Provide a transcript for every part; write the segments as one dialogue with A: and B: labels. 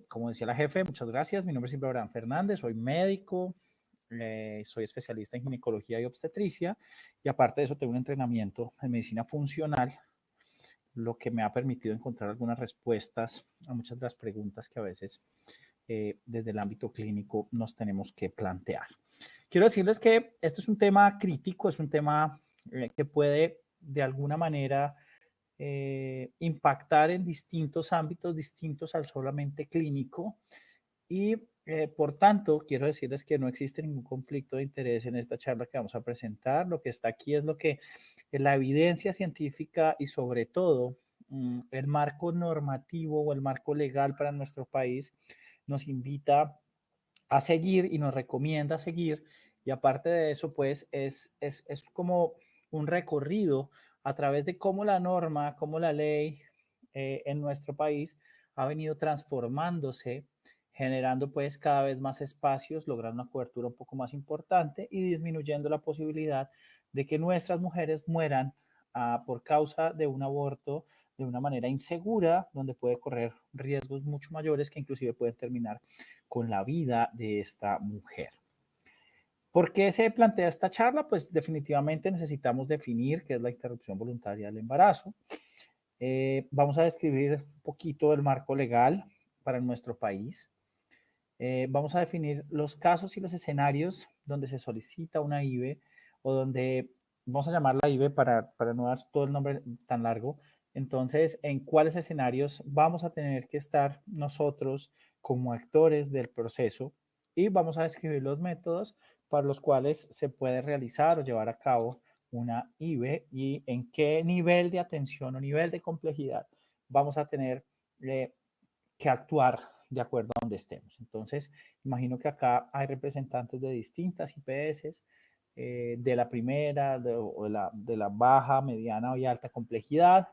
A: Como decía la jefe, muchas gracias. Mi nombre es Silvio Abraham Fernández, soy médico, soy especialista en ginecología y obstetricia y aparte de eso tengo un entrenamiento en medicina funcional, lo que me ha permitido encontrar algunas respuestas a muchas de las preguntas que a veces desde el ámbito clínico nos tenemos que plantear. Quiero decirles que este es un tema crítico, es un tema que puede de alguna manera impactar en distintos ámbitos distintos al solamente clínico y por tanto quiero decirles que no existe ningún conflicto de interés en esta charla que vamos a presentar. Lo que está aquí es lo que la evidencia científica y sobre todo el marco normativo o el marco legal para nuestro país nos invita a seguir y nos recomienda seguir. Y aparte de eso, pues es como un recorrido a través de cómo la norma, cómo la ley en nuestro país ha venido transformándose, generando pues cada vez más espacios, logrando una cobertura un poco más importante y disminuyendo la posibilidad de que nuestras mujeres mueran por causa de un aborto de una manera insegura, donde puede correr riesgos mucho mayores que inclusive pueden terminar con la vida de esta mujer. ¿Por qué se plantea esta charla? Pues definitivamente necesitamos definir qué es la interrupción voluntaria del embarazo. Vamos a describir un poquito el marco legal para nuestro país. Vamos a definir los casos y los escenarios donde se solicita una IVE o donde, vamos a llamarla IVE para no dar todo el nombre tan largo. Entonces, ¿en cuáles escenarios vamos a tener que estar nosotros como actores del proceso? Y vamos a describir los métodos para los cuales se puede realizar o llevar a cabo una IVE y en qué nivel de atención o nivel de complejidad vamos a tener que actuar de acuerdo a donde estemos. Entonces, imagino que acá hay representantes de distintas IPS, de la primera, de la baja, mediana y alta complejidad.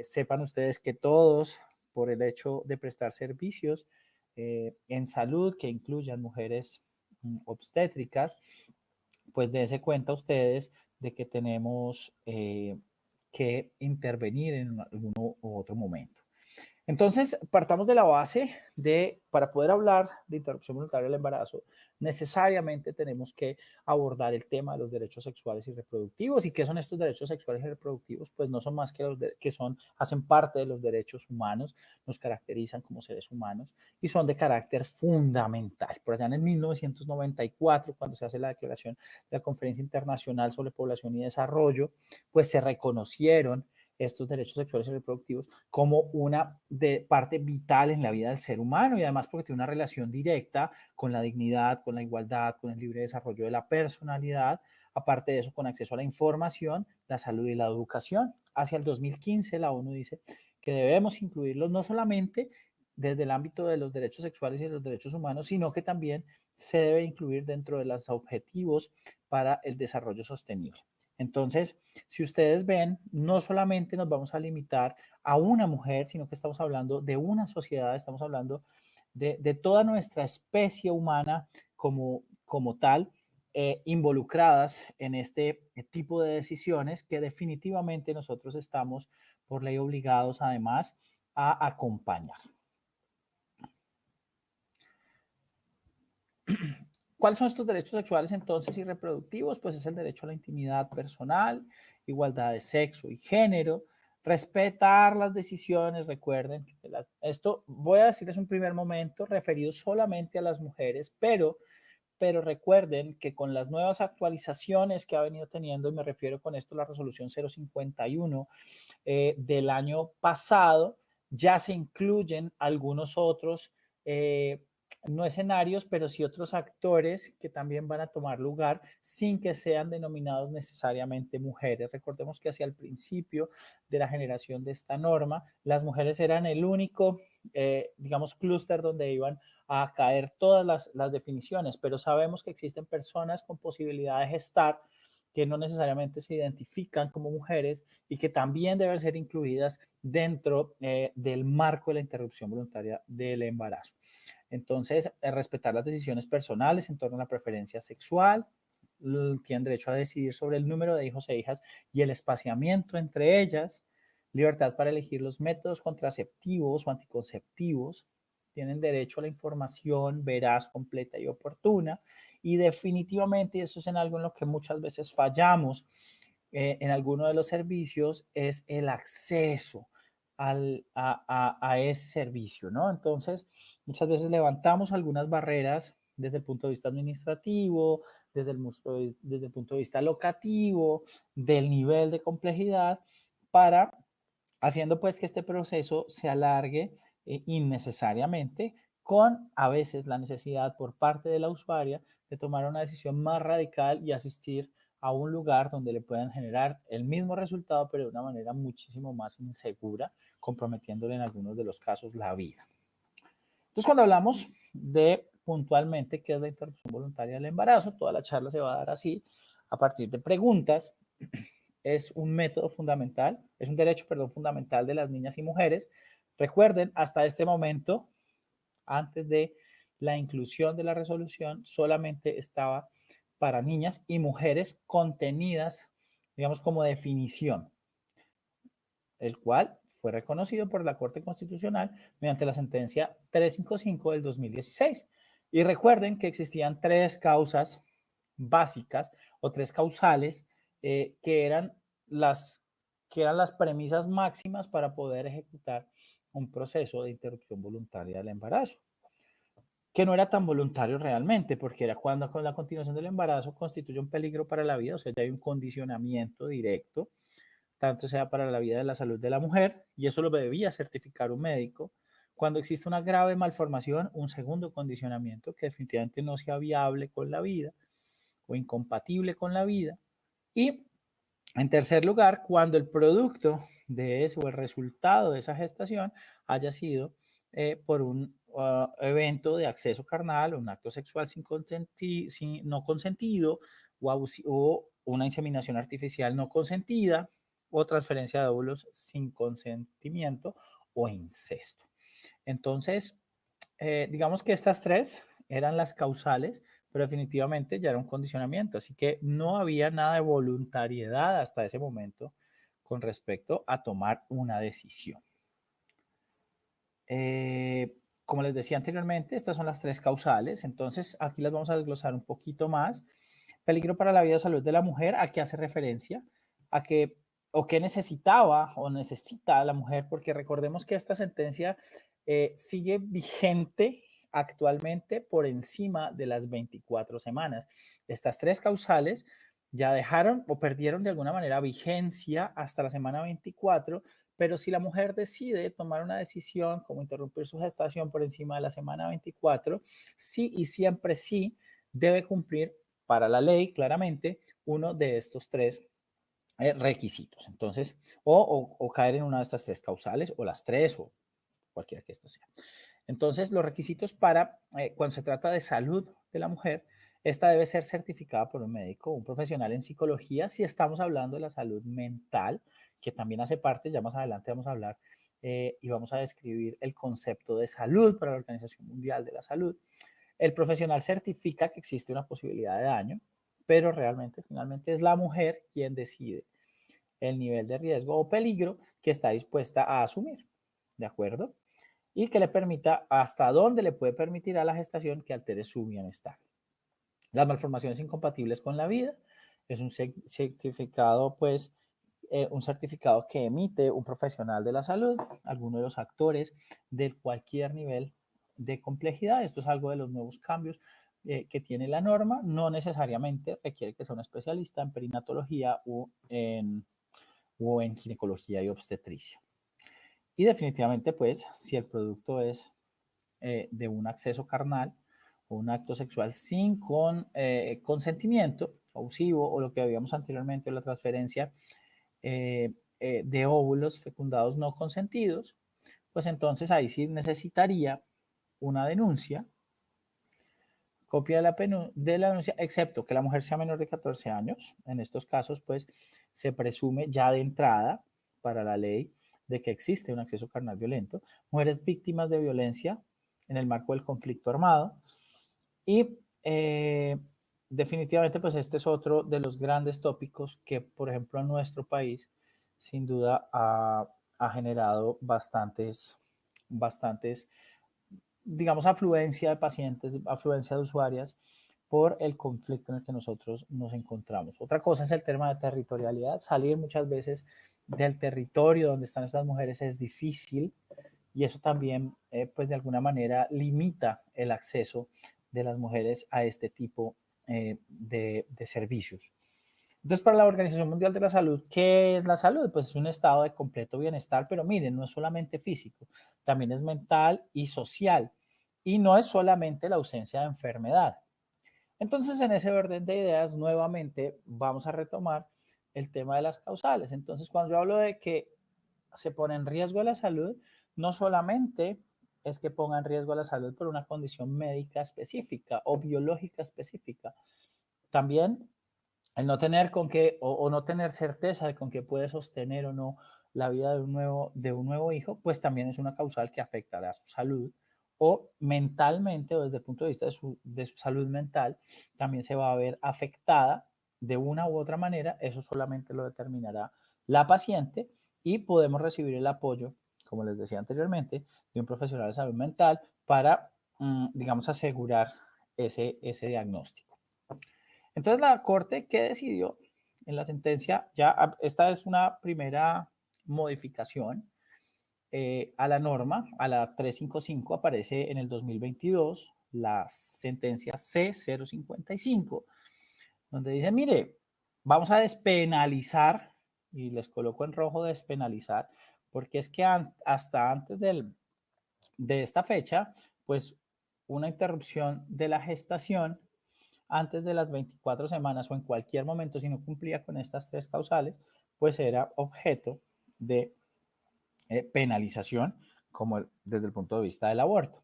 A: Sepan ustedes que todos, por el hecho de prestar servicios en salud que incluyan mujeres obstétricas, pues dése cuenta ustedes de que tenemos que intervenir en alguno u otro momento. Entonces, partamos de la base de, para poder hablar de interrupción voluntaria del embarazo, necesariamente tenemos que abordar el tema de los derechos sexuales y reproductivos. ¿Y qué son estos derechos sexuales y reproductivos? Pues no son más que los que son, hacen parte de los derechos humanos, nos caracterizan como seres humanos y son de carácter fundamental. Por allá en el 1994, cuando se hace la declaración de la Conferencia Internacional sobre Población y Desarrollo, pues se reconocieron estos derechos sexuales y reproductivos como una parte vital en la vida del ser humano y además porque tiene una relación directa con la dignidad, con la igualdad, con el libre desarrollo de la personalidad, aparte de eso con acceso a la información, la salud y la educación. Hacia el 2015 la ONU dice que debemos incluirlos no solamente desde el ámbito de los derechos sexuales y de los derechos humanos, sino que también se debe incluir dentro de los objetivos para el desarrollo sostenible. Entonces, si ustedes ven, no solamente nos vamos a limitar a una mujer, sino que estamos hablando de una sociedad, estamos hablando de toda nuestra especie humana como tal, involucradas en este tipo de decisiones que definitivamente nosotros estamos por ley obligados además a acompañar. ¿Cuáles son estos derechos sexuales entonces y reproductivos? Pues es el derecho a la intimidad personal, igualdad de sexo y género, respetar las decisiones, recuerden, esto voy a decirles un primer momento referido solamente a las mujeres, pero recuerden que con las nuevas actualizaciones que ha venido teniendo, y me refiero con esto a la resolución 051 del año pasado, ya se incluyen algunos otros no escenarios, pero sí otros actores que también van a tomar lugar sin que sean denominados necesariamente mujeres. Recordemos que hacia el principio de la generación de esta norma, las mujeres eran el único, digamos, clúster donde iban a caer todas las definiciones, pero sabemos que existen personas con posibilidad de gestar que no necesariamente se identifican como mujeres y que también deben ser incluidas dentro del marco de la interrupción voluntaria del embarazo. Entonces, respetar las decisiones personales en torno a la preferencia sexual, tienen derecho a decidir sobre el número de hijos e hijas y el espaciamiento entre ellas, libertad para elegir los métodos contraceptivos o anticonceptivos, tienen derecho a la información veraz, completa y oportuna. Y definitivamente, eso es en algo en lo que muchas veces fallamos en alguno de los servicios, es el acceso a ese servicio, ¿no? Entonces, muchas veces levantamos algunas barreras desde el punto de vista administrativo, desde el punto de vista locativo, del nivel de complejidad, para haciendo pues que este proceso se alargue innecesariamente, con a veces la necesidad por parte de la usuaria de tomar una decisión más radical y asistir a un lugar donde le puedan generar el mismo resultado, pero de una manera muchísimo más insegura, comprometiéndole en algunos de los casos la vida. Entonces, cuando hablamos de puntualmente qué es la interrupción voluntaria del embarazo, toda la charla se va a dar así, a partir de preguntas. Es un método fundamental, es un derecho, perdón, fundamental de las niñas y mujeres. Recuerden, hasta este momento, antes de la inclusión de la resolución, solamente estaba para niñas y mujeres contenidas, digamos, como definición, el cual fue reconocido por la Corte Constitucional mediante la sentencia 355 del 2016. Y recuerden que existían tres causas básicas o tres causales que eran las premisas máximas para poder ejecutar un proceso de interrupción voluntaria del embarazo, que no era tan voluntario realmente, porque era cuando con la continuación del embarazo constituye un peligro para la vida, o sea, ya hay un condicionamiento directo, tanto sea para la vida de la salud de la mujer, y eso lo debía certificar un médico. Cuando existe una grave malformación, un segundo condicionamiento que definitivamente no sea viable con la vida o incompatible con la vida. Y en tercer lugar, cuando el producto de eso o el resultado de esa gestación haya sido por un evento de acceso carnal o un acto sexual no consentido o una inseminación artificial no consentida o transferencia de óvulos sin consentimiento o incesto. Entonces, digamos que estas tres eran las causales, pero definitivamente ya era un condicionamiento, así que no había nada de voluntariedad hasta ese momento con respecto a tomar una decisión. Como les decía anteriormente, estas son las tres causales, entonces aquí las vamos a desglosar un poquito más. Peligro para la vida y salud de la mujer, ¿a qué hace referencia? A que, o qué necesitaba o necesita la mujer, porque recordemos que esta sentencia sigue vigente actualmente por encima de las 24 semanas. Estas tres causales ya dejaron o perdieron de alguna manera vigencia hasta la semana 24, pero si la mujer decide tomar una decisión como interrumpir su gestación por encima de la semana 24, sí y siempre sí debe cumplir para la ley claramente uno de estos tres requisitos. Entonces, o caer en una de estas tres causales o las tres o cualquiera que ésta sea. Entonces, los requisitos para cuando se trata de salud de la mujer, esta debe ser certificada por un médico, un profesional en psicología, si estamos hablando de la salud mental, que también hace parte, ya más adelante vamos a hablar y vamos a describir el concepto de salud para la Organización Mundial de la Salud. El profesional certifica que existe una posibilidad de daño, pero realmente, finalmente, es la mujer quien decide el nivel de riesgo o peligro que está dispuesta a asumir, ¿de acuerdo? Y que le permita hasta dónde le puede permitir a la gestación que altere su bienestar. Las malformaciones incompatibles con la vida es un certificado, pues, un certificado que emite un profesional de la salud, alguno de los actores de cualquier nivel de complejidad. Esto es algo de los nuevos cambios que tiene la norma. No necesariamente requiere que sea un especialista en perinatología o en ginecología y obstetricia. Y definitivamente, pues, si el producto es de un acceso carnal o un acto sexual sin consentimiento abusivo o lo que habíamos anteriormente, la transferencia de óvulos fecundados no consentidos, pues entonces ahí sí necesitaría una denuncia, copia de la denuncia, excepto que la mujer sea menor de 14 años. En estos casos, pues se presume ya de entrada para la ley de que existe un acceso carnal violento. Mujeres víctimas de violencia en el marco del conflicto armado. Y definitivamente, pues este es otro de los grandes tópicos que, por ejemplo, en nuestro país, sin duda ha generado bastantes, digamos, afluencia de pacientes, afluencia de usuarias por el conflicto en el que nosotros nos encontramos. Otra cosa es el tema de territorialidad. Salir muchas veces del territorio donde están estas mujeres es difícil y eso también, pues de alguna manera, limita el acceso de las mujeres a este tipo de servicios. Entonces, para la Organización Mundial de la Salud, ¿qué es la salud? Pues es un estado de completo bienestar, pero miren, no es solamente físico, también es mental y social. Y no es solamente la ausencia de enfermedad. Entonces, en ese orden de ideas, nuevamente vamos a retomar el tema de las causales. Entonces, cuando yo hablo de que se pone en riesgo la salud, no solamente es que ponga en riesgo la salud por una condición médica específica o biológica específica, también el no tener con qué o no tener certeza de con qué puede sostener o no la vida de un nuevo hijo, pues también es una causal que afectará a su salud o mentalmente o desde el punto de vista de su salud mental, también se va a ver afectada de una u otra manera. Eso solamente lo determinará la paciente y podemos recibir el apoyo, como les decía anteriormente, de un profesional de salud mental para, digamos, asegurar ese diagnóstico. Entonces la Corte, ¿qué decidió en la sentencia? Ya esta es una primera modificación a la norma, a la 355, aparece en el 2022 la sentencia C055, donde dice, mire, vamos a despenalizar, y les coloco en rojo despenalizar, porque es que hasta antes de esta fecha, pues una interrupción de la gestación antes de las 24 semanas o en cualquier momento, si no cumplía con estas tres causales, pues era objeto de penalización, como desde el punto de vista del aborto.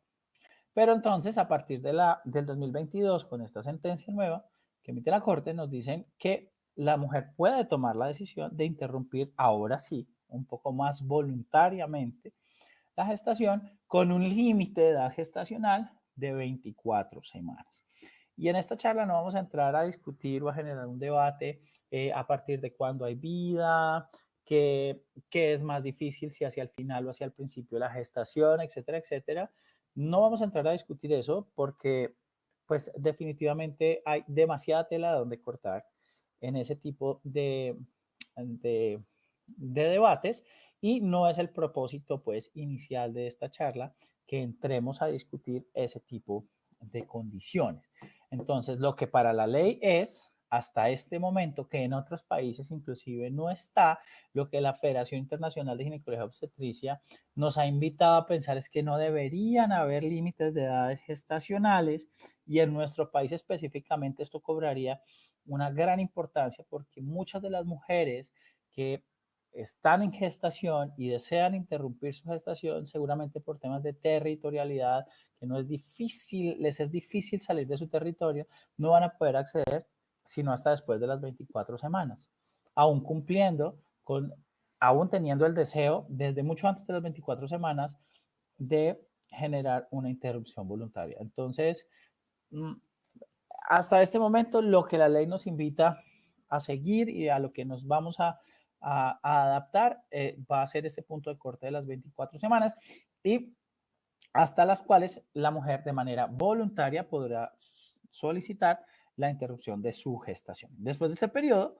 A: Pero entonces, a partir del 2022, con esta sentencia nueva que emite la Corte, nos dicen que la mujer puede tomar la decisión de interrumpir ahora sí, un poco más voluntariamente, la gestación con un límite de edad gestacional de 24 semanas. Y en esta charla no vamos a entrar a discutir o a generar un debate a partir de cuándo hay vida, qué es más difícil, si hacia el final o hacia el principio de la gestación, etcétera, etcétera. No vamos a entrar a discutir eso porque pues definitivamente hay demasiada tela de donde cortar en ese tipo de, de debates y no es el propósito pues inicial de esta charla que entremos a discutir ese tipo de condiciones. Entonces, lo que para la ley es hasta este momento, que en otros países inclusive no está, lo que la Federación Internacional de Ginecología Obstetricia nos ha invitado a pensar es que no deberían haber límites de edades gestacionales y en nuestro país específicamente esto cobraría una gran importancia porque muchas de las mujeres que están en gestación y desean interrumpir su gestación, seguramente por temas de territorialidad, que no es difícil, les es difícil salir de su territorio, no van a poder acceder sino hasta después de las 24 semanas, aún cumpliendo con, aún teniendo el deseo desde mucho antes de las 24 semanas de generar una interrupción voluntaria. Entonces, hasta este momento, lo que la ley nos invita a seguir y a lo que nos vamos a adaptar va a ser ese punto de corte de las 24 semanas y hasta las cuales la mujer de manera voluntaria podrá solicitar la interrupción de su gestación. Después de este periodo,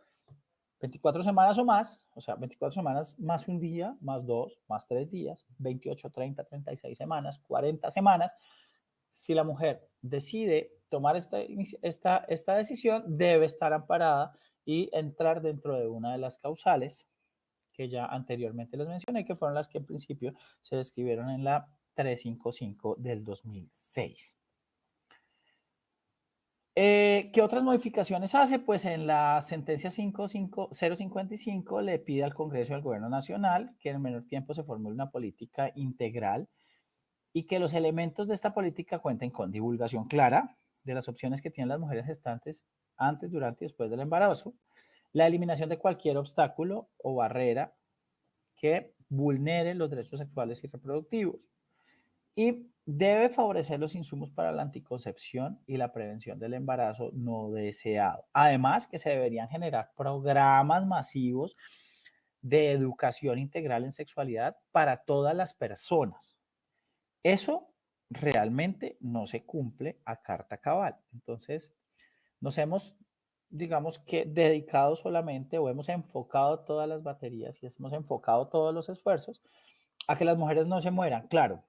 A: 24 semanas o más, o sea, 24 semanas más un día, más dos, más 3 días, 28, 30, 36 semanas, 40 semanas, si la mujer decide tomar esta decisión, debe estar amparada y entrar dentro de una de las causales que ya anteriormente les mencioné, que fueron las que en principio se describieron en la 355 del 2006. ¿Qué otras modificaciones hace? Pues en la sentencia 055 le pide al Congreso y al Gobierno Nacional que en el menor tiempo se formule una política integral y que los elementos de esta política cuenten con divulgación clara de las opciones que tienen las mujeres gestantes antes, durante y después del embarazo, la eliminación de cualquier obstáculo o barrera que vulnere los derechos sexuales y reproductivos y debe favorecer los insumos para la anticoncepción y la prevención del embarazo no deseado. Además, que se deberían generar programas masivos de educación integral en sexualidad para todas las personas. Eso realmente no se cumple a carta cabal. Entonces, nos hemos, digamos que, dedicado solamente o hemos enfocado todas las baterías y hemos enfocado todos los esfuerzos a que las mujeres no se mueran, claro,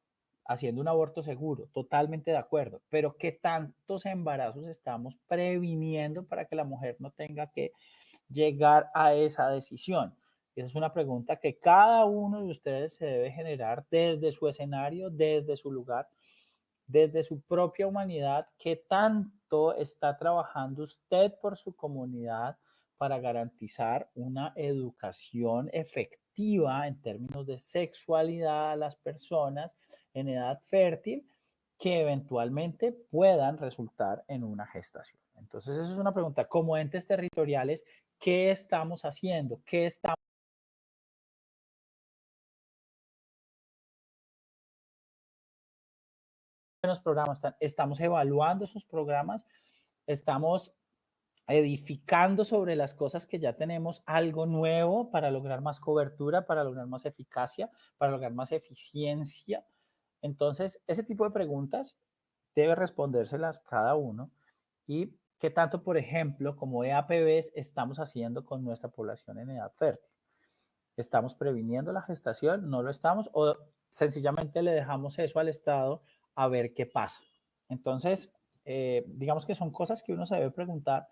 A: haciendo un aborto seguro, totalmente de acuerdo, pero ¿qué tantos embarazos estamos previniendo para que la mujer no tenga que llegar a esa decisión? Esa es una pregunta que cada uno de ustedes se debe generar desde su escenario, desde su lugar, desde su propia humanidad. ¿Qué tanto está trabajando usted por su comunidad para garantizar una educación efectiva en términos de sexualidad a las personas en edad fértil que eventualmente puedan resultar en una gestación? Entonces, eso es una pregunta. Como entes territoriales, ¿qué estamos haciendo? ¿Qué estamos en los programas? ¿Estamos evaluando esos programas? ¿Estamos edificando sobre las cosas que ya tenemos algo nuevo para lograr más cobertura, para lograr más eficacia, para lograr más eficiencia? Entonces, ese tipo de preguntas debe respondérselas cada uno. Y qué tanto, por ejemplo, como EAPBs estamos haciendo con nuestra población en edad fértil. ¿Estamos previniendo la gestación? ¿No lo estamos? ¿O sencillamente le dejamos eso al Estado a ver qué pasa? Entonces, digamos que son cosas que uno se debe preguntar,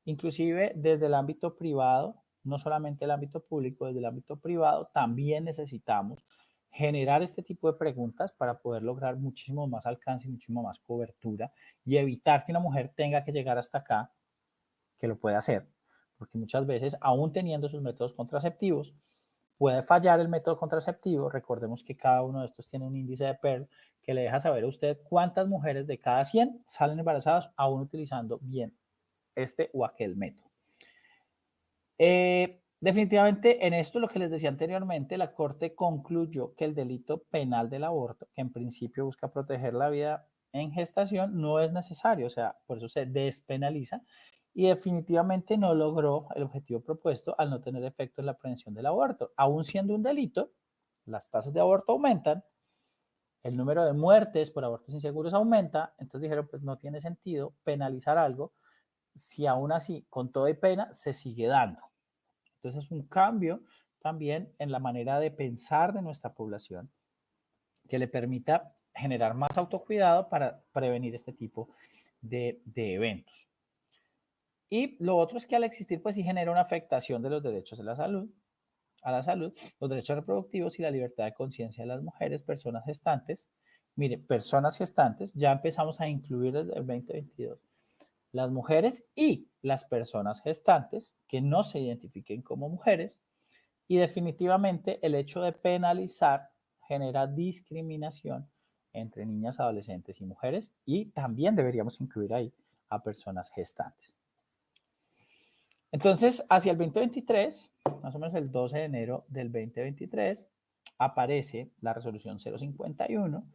A: inclusive desde el ámbito privado, no solamente el ámbito público, desde el ámbito privado también necesitamos generar este tipo de preguntas para poder lograr muchísimo más alcance y muchísimo más cobertura y evitar que una mujer tenga que llegar hasta acá, que lo puede hacer, porque muchas veces, aún teniendo sus métodos contraceptivos, puede fallar el método contraceptivo. Recordemos que cada uno de estos tiene un índice de PERL que le deja saber a usted cuántas mujeres de cada 100 salen embarazadas aún utilizando bien este o aquel método. Definitivamente en esto, lo que les decía anteriormente, la Corte concluyó que el delito penal del aborto, que en principio busca proteger la vida en gestación, no es necesario, o sea, por eso se despenaliza y definitivamente no logró el objetivo propuesto al no tener efecto en la prevención del aborto. Aún siendo un delito, las tasas de aborto aumentan, el número de muertes por abortos inseguros aumenta, entonces dijeron, pues no tiene sentido penalizar algo si aún así, con todo y pena, se sigue dando. Entonces es un cambio también en la manera de pensar de nuestra población que le permita generar más autocuidado para prevenir este tipo de eventos. Y lo otro es que al existir, pues sí genera una afectación de los derechos de la salud, a la salud, los derechos reproductivos y la libertad de conciencia de las mujeres, personas gestantes. Mire, personas gestantes, ya empezamos a incluir desde el 2022 las mujeres y las personas gestantes que no se identifiquen como mujeres. Y definitivamente el hecho de penalizar genera discriminación entre niñas, adolescentes y mujeres, y también deberíamos incluir ahí a personas gestantes. Entonces, hacia el 2023, más o menos el 12 de enero del 2023, aparece la resolución 051,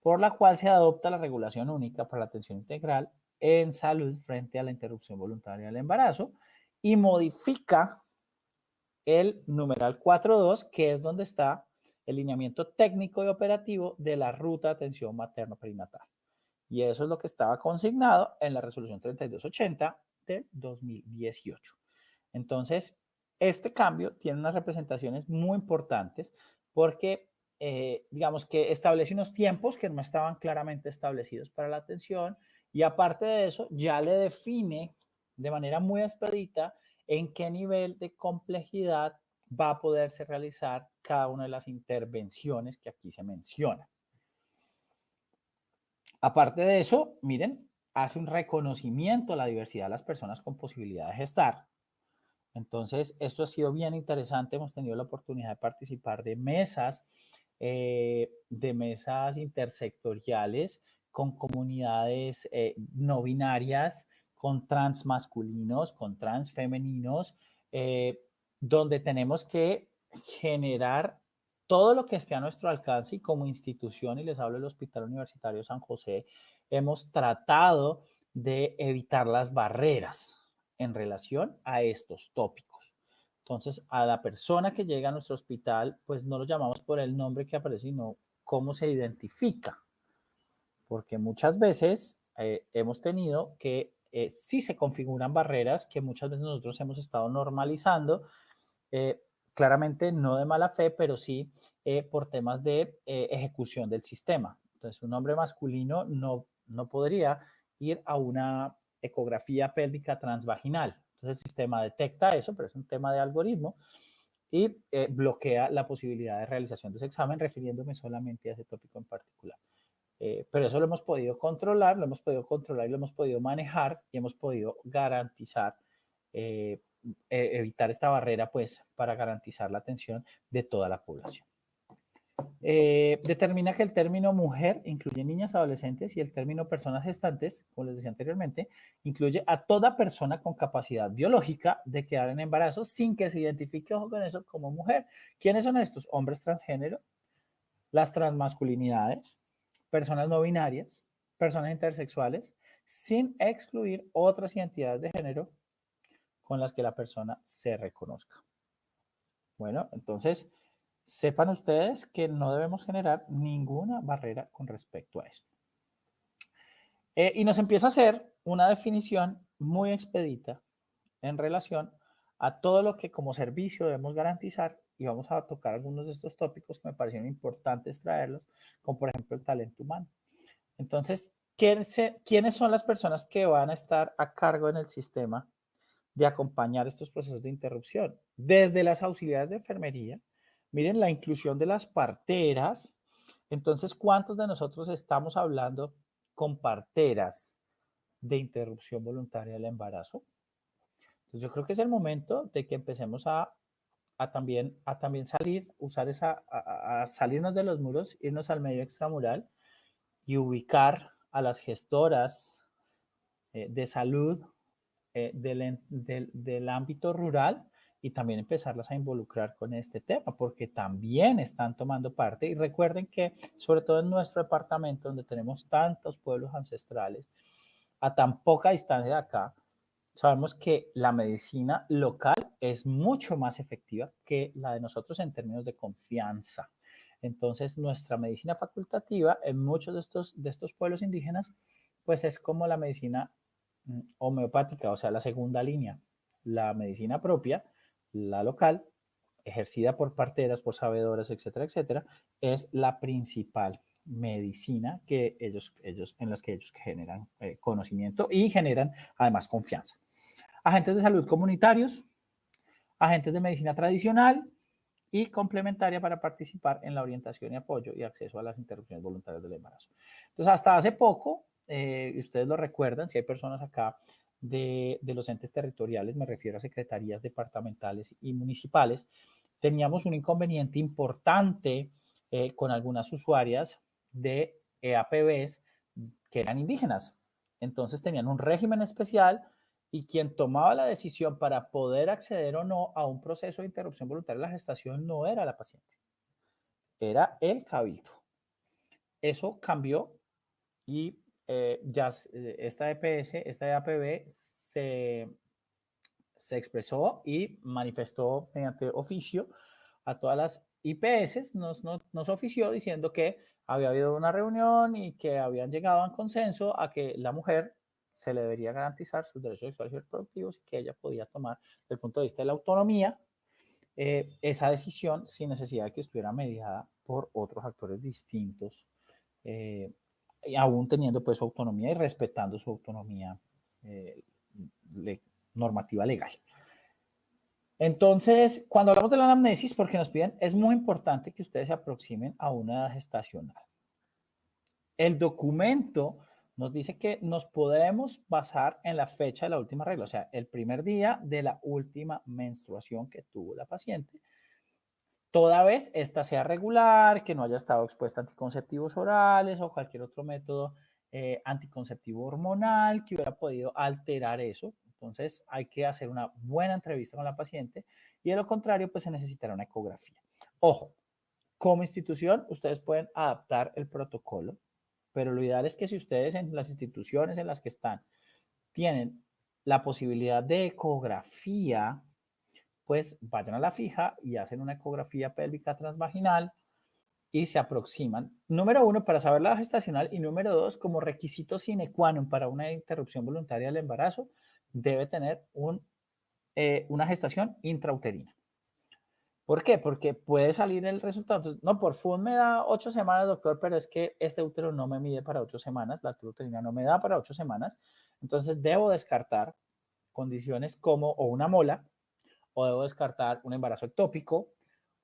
A: por la cual se adopta la regulación única para la atención integral en salud frente a la interrupción voluntaria del embarazo y modifica el numeral 4.2, que es donde está el lineamiento técnico y operativo de la ruta de atención materno-perinatal. Y eso es lo que estaba consignado en la resolución 3280 del 2018. Entonces, este cambio tiene unas representaciones muy importantes porque, digamos que establece unos tiempos que no estaban claramente establecidos para la atención y aparte de eso, ya le define de manera muy expedita en qué nivel de complejidad va a poderse realizar cada una de las intervenciones que aquí se mencionan. Aparte de eso, miren, hace un reconocimiento a la diversidad de las personas con posibilidad de gestar. Entonces, esto ha sido bien interesante. Hemos tenido la oportunidad de participar de mesas intersectoriales con comunidades no binarias, con trans masculinos, con trans femeninos, donde tenemos que generar todo lo que esté a nuestro alcance y como institución, y les hablo del Hospital Universitario San José, hemos tratado de evitar las barreras en relación a estos tópicos. Entonces, a la persona que llega a nuestro hospital, pues no lo llamamos por el nombre que aparece, sino cómo se identifica. Porque muchas veces hemos tenido que sí se configuran barreras que muchas veces nosotros hemos estado normalizando, eh, claramente no de mala fe, pero sí por temas de ejecución del sistema. Entonces, un hombre masculino no podría ir a una ecografía pélvica transvaginal. Entonces, el sistema detecta eso, pero es un tema de algoritmo y bloquea la posibilidad de realización de ese examen, refiriéndome solamente a ese tópico en particular. Pero eso lo hemos podido controlar y lo hemos podido manejar y hemos podido garantizar, evitar esta barrera, pues, para garantizar la atención de toda la población. Determina que el término mujer incluye niñas, adolescentes y el término personas gestantes, como les decía anteriormente, incluye a toda persona con capacidad biológica de quedar en embarazo sin que se identifique, ojo con eso, como mujer. ¿Quiénes son estos? Hombres transgénero, las transmasculinidades, personas no binarias, personas intersexuales, sin excluir otras identidades de género con las que la persona se reconozca. Bueno, entonces, sepan ustedes que no debemos generar ninguna barrera con respecto a esto. Y nos empieza a hacer una definición muy expedita en relación a todo lo que como servicio debemos garantizar y vamos a tocar algunos de estos tópicos que me parecieron importantes traerlos, como por ejemplo el talento humano. Entonces, ¿quiénes son las personas que van a estar a cargo en el sistema de acompañar estos procesos de interrupción? Desde las auxiliares de enfermería, miren la inclusión de las parteras. Entonces, ¿cuántos de nosotros estamos hablando con parteras de interrupción voluntaria del embarazo? Entonces, yo creo que es el momento de que empecemos a también salir, usar a salirnos de los muros, irnos al medio extramural y ubicar a las gestoras de salud del ámbito rural y también empezarlas a involucrar con este tema, porque también están tomando parte. Y recuerden que, sobre todo en nuestro departamento, donde tenemos tantos pueblos ancestrales, a tan poca distancia de acá, sabemos que la medicina local es mucho más efectiva que la de nosotros en términos de confianza. Entonces, nuestra medicina facultativa en muchos de estos pueblos indígenas, pues es como la medicina homeopática, o sea, la segunda línea. La medicina propia, la local, ejercida por parteras, por sabedoras, etcétera, etcétera, es la principal medicina en las que ellos generan conocimiento y generan además confianza. Agentes de salud comunitarios, agentes de medicina tradicional y complementaria para participar en la orientación y apoyo y acceso a las interrupciones voluntarias del embarazo. Entonces, hasta hace poco, ustedes lo recuerdan, si hay personas acá de los entes territoriales, me refiero a secretarías departamentales y municipales, teníamos un inconveniente importante con algunas usuarias de EAPBs que eran indígenas. Entonces tenían un régimen especial y quien tomaba la decisión para poder acceder o no a un proceso de interrupción voluntaria de la gestación no era la paciente, era el cabildo. Eso cambió y ya esta EPS, esta EAPB se expresó y manifestó mediante oficio a todas las IPS, nos ofició diciendo que había habido una reunión y que habían llegado a un consenso a que la mujer se le debería garantizar sus derechos sexuales y reproductivos y que ella podía tomar, desde el punto de vista de la autonomía, esa decisión sin necesidad de que estuviera mediada por otros actores distintos, y aún teniendo pues su autonomía y respetando su autonomía normativa legal. Entonces, cuando hablamos de la anamnesis, porque nos piden, es muy importante que ustedes se aproximen a una edad gestacional. El documento nos dice que nos podemos basar en la fecha de la última regla, o sea, el primer día de la última menstruación que tuvo la paciente, toda vez esta sea regular, que no haya estado expuesta a anticonceptivos orales o cualquier otro método anticonceptivo hormonal que hubiera podido alterar eso. Entonces hay que hacer una buena entrevista con la paciente y de lo contrario, pues se necesitará una ecografía. Ojo, como institución, ustedes pueden adaptar el protocolo, pero lo ideal es que si ustedes en las instituciones en las que están tienen la posibilidad de ecografía, pues vayan a la fija y hacen una ecografía pélvica transvaginal y se aproximan. Número uno, para saber la edad gestacional, y número dos, como requisito sine qua non para una interrupción voluntaria del embarazo, debe tener una gestación intrauterina. ¿Por qué? Porque puede salir el resultado. Entonces, no, por FUN me da 8 semanas, doctor, pero es que este útero no me mide para 8 semanas, la altura uterina no me da para 8 semanas. Entonces, debo descartar condiciones como o una mola, o debo descartar un embarazo ectópico,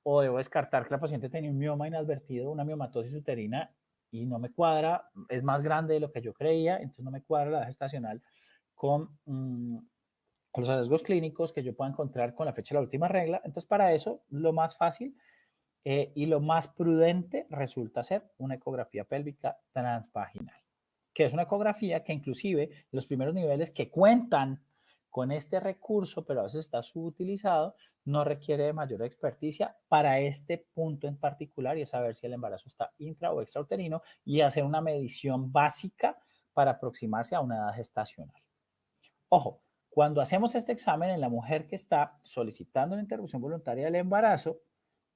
A: o debo descartar que la paciente tenía un mioma inadvertido, una miomatosis uterina, y no me cuadra, es más grande de lo que yo creía, entonces no me cuadra la edad gestacional con los hallazgos clínicos que yo pueda encontrar con la fecha de la última regla. Entonces, para eso, lo más fácil y lo más prudente resulta ser una ecografía pélvica transvaginal, que es una ecografía que inclusive los primeros niveles que cuentan con este recurso, pero a veces está subutilizado, no requiere de mayor experticia para este punto en particular, y es saber si el embarazo está intra o extrauterino y hacer una medición básica para aproximarse a una edad gestacional. Ojo, cuando hacemos este examen en la mujer que está solicitando una interrupción voluntaria del embarazo,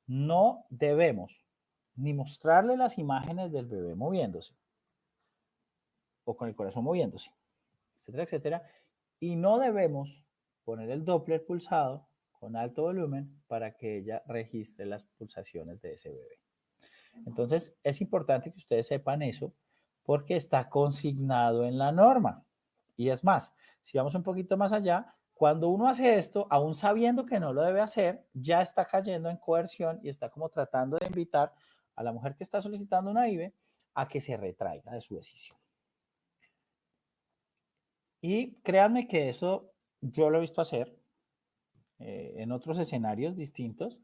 A: no debemos ni mostrarle las imágenes del bebé moviéndose o con el corazón moviéndose, etcétera, etcétera, y no debemos poner el Doppler pulsado con alto volumen para que ella registre las pulsaciones de ese bebé. Entonces, es importante que ustedes sepan eso porque está consignado en la norma. Y es más, si vamos un poquito más allá, cuando uno hace esto, aún sabiendo que no lo debe hacer, ya está cayendo en coerción y está como tratando de invitar a la mujer que está solicitando una IVE a que se retraiga de su decisión. Y créanme que eso yo lo he visto hacer en otros escenarios distintos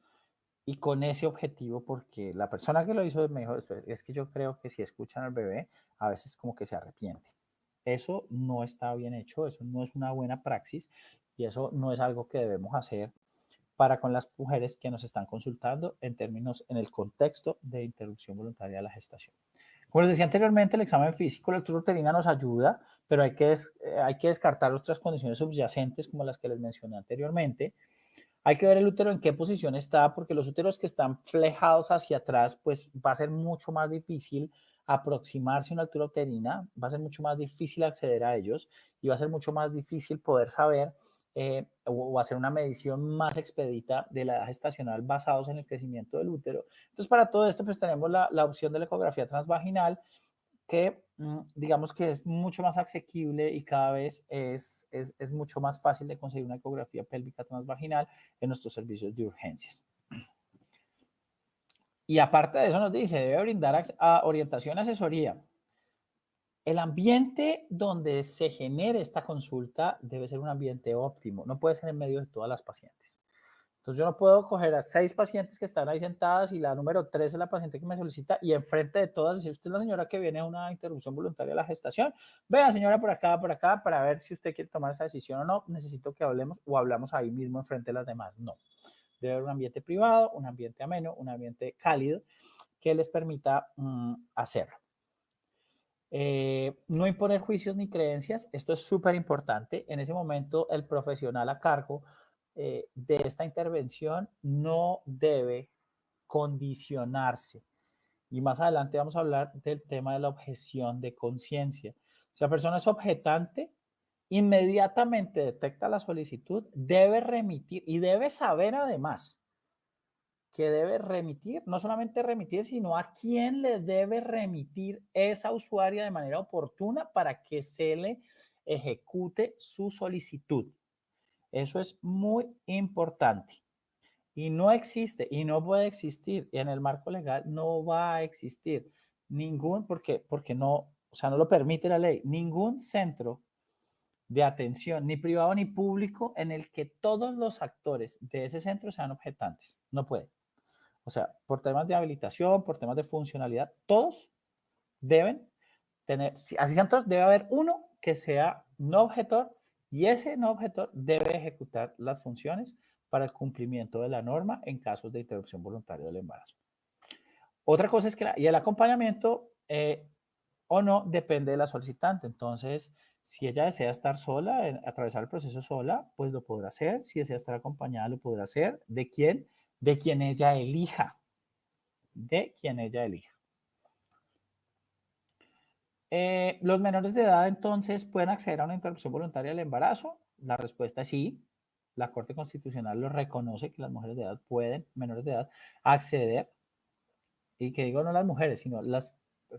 A: y con ese objetivo, porque la persona que lo hizo me dijo, es que yo creo que si escuchan al bebé, a veces como que se arrepiente. Eso no está bien hecho, eso no es una buena praxis y eso no es algo que debemos hacer para con las mujeres que nos están consultando en el contexto de interrupción voluntaria de la gestación. Como les decía anteriormente, el examen físico, la altura uterina nos ayuda, pero hay que descartar otras condiciones subyacentes como las que les mencioné anteriormente. Hay que ver el útero en qué posición está, porque los úteros que están flejados hacia atrás, pues va a ser mucho más difícil aproximarse a una altura uterina, va a ser mucho más difícil acceder a ellos y va a ser mucho más difícil poder saber o hacer una medición más expedita de la edad gestacional basados en el crecimiento del útero. Entonces, para todo esto, pues tenemos la opción de la ecografía transvaginal, que digamos que es mucho más asequible y cada vez es mucho más fácil de conseguir una ecografía pélvica transvaginal en nuestros servicios de urgencias. Y aparte de eso nos dice, debe brindar orientación y asesoría. El ambiente donde se genere esta consulta debe ser un ambiente óptimo, no puede ser en medio de todas las pacientes. Entonces yo no puedo coger a 6 pacientes que están ahí sentadas y la número 3 es la paciente que me solicita y enfrente de todas decir, usted es la señora que viene a una interrupción voluntaria de la gestación. Vea, señora, por acá, para ver si usted quiere tomar esa decisión o no. Necesito que hablemos o hablamos ahí mismo enfrente de las demás. No. Debe haber un ambiente privado, un ambiente ameno, un ambiente cálido que les permita hacerlo. No imponer juicios ni creencias, esto es súper importante. En ese momento, el profesional a cargo de esta intervención no debe condicionarse. Y más adelante vamos a hablar del tema de la objeción de conciencia. Si la persona es objetante, inmediatamente detecta la solicitud, debe remitir y debe saber además que debe remitir, no solamente remitir, sino a quién le debe remitir esa usuaria de manera oportuna para que se le ejecute su solicitud. Eso es muy importante. Y no existe y no puede existir. Y en el marco legal no va a existir ningún, porque no, o sea, no lo permite la ley, ningún centro de atención, ni privado ni público, en el que todos los actores de ese centro sean objetantes. No puede. O sea, por temas de habilitación, por temas de funcionalidad, todos deben tener, así sean todos, debe haber uno que sea no objetor y ese no objetor debe ejecutar las funciones para el cumplimiento de la norma en casos de interrupción voluntaria del embarazo. Otra cosa es que y el acompañamiento, o no, depende de la solicitante. Entonces, si ella desea estar sola, atravesar el proceso sola, pues lo podrá hacer. Si desea estar acompañada, lo podrá hacer. ¿De quién? De quien ella elija. De quien ella elija. ¿Los menores de edad entonces pueden acceder a una interrupción voluntaria del embarazo? La respuesta es sí. La Corte Constitucional lo reconoce que las mujeres de edad pueden, menores de edad, acceder, y que digo no las mujeres, sino las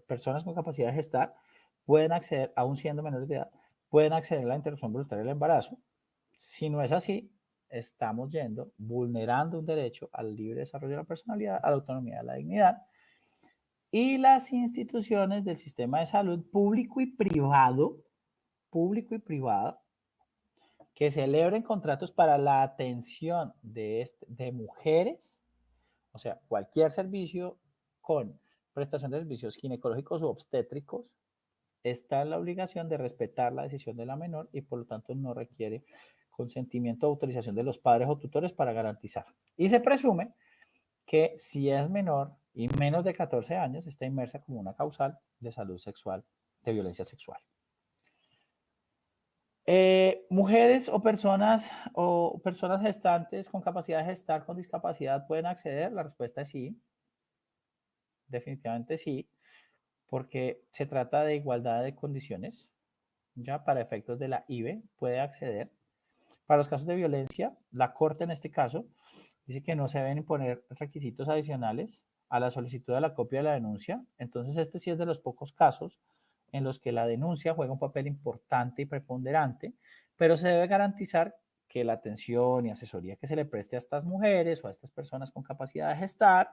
A: personas con capacidad de gestar, pueden acceder, aún siendo menores de edad, pueden acceder a la interrupción voluntaria del embarazo. Si no es así, estamos vulnerando un derecho al libre desarrollo de la personalidad, a la autonomía, a la dignidad, y las instituciones del sistema de salud público y privado, que celebren contratos para la atención de mujeres, o sea, cualquier servicio con prestación de servicios ginecológicos u obstétricos, está en la obligación de respetar la decisión de la menor y por lo tanto no requiere consentimiento o autorización de los padres o tutores para garantizar. Y se presume que si es menor y menos de 14 años, está inmersa como una causal de salud sexual, de violencia sexual. Mujeres o personas gestantes con capacidad de gestar con discapacidad pueden acceder. La respuesta es sí, definitivamente sí, porque se trata de igualdad de condiciones. Ya para efectos de la IVE puede acceder. Para los casos de violencia, la Corte en este caso dice que no se deben imponer requisitos adicionales a la solicitud de la copia de la denuncia. Entonces, este sí es de los pocos casos en los que la denuncia juega un papel importante y preponderante, pero se debe garantizar que la atención y asesoría que se le preste a estas mujeres o a estas personas con capacidad de gestar,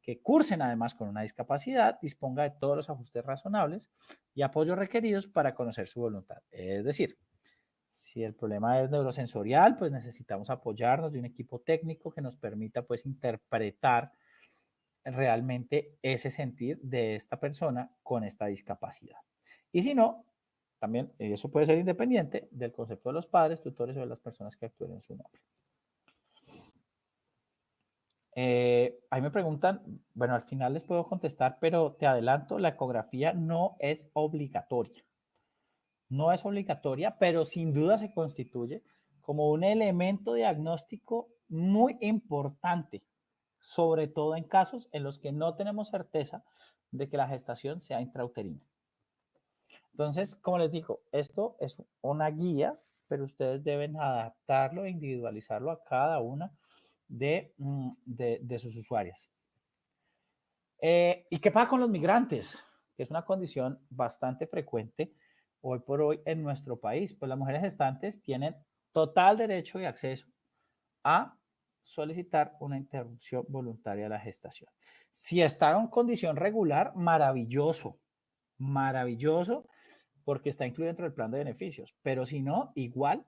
A: que cursen además con una discapacidad, disponga de todos los ajustes razonables y apoyos requeridos para conocer su voluntad. Es decir, si el problema es neurosensorial, pues necesitamos apoyarnos de un equipo técnico que nos permita pues interpretar realmente ese sentir de esta persona con esta discapacidad. Y si no, también eso puede ser independiente del concepto de los padres, tutores o de las personas que actúen en su nombre. Ahí me preguntan, bueno, al final les puedo contestar, pero te adelanto, la ecografía no es obligatoria. No es obligatoria, pero sin duda se constituye como un elemento diagnóstico muy importante, sobre todo en casos en los que no tenemos certeza de que la gestación sea intrauterina. Entonces, como les digo, esto es una guía, pero ustedes deben adaptarlo e individualizarlo a cada una de sus usuarias. ¿Y qué pasa con los migrantes? Que es una condición bastante frecuente hoy por hoy en nuestro país. Pues las mujeres gestantes tienen total derecho y acceso a solicitar una interrupción voluntaria de la gestación. Si está en condición regular, maravilloso, maravilloso, porque está incluido dentro del plan de beneficios. Pero si no, igual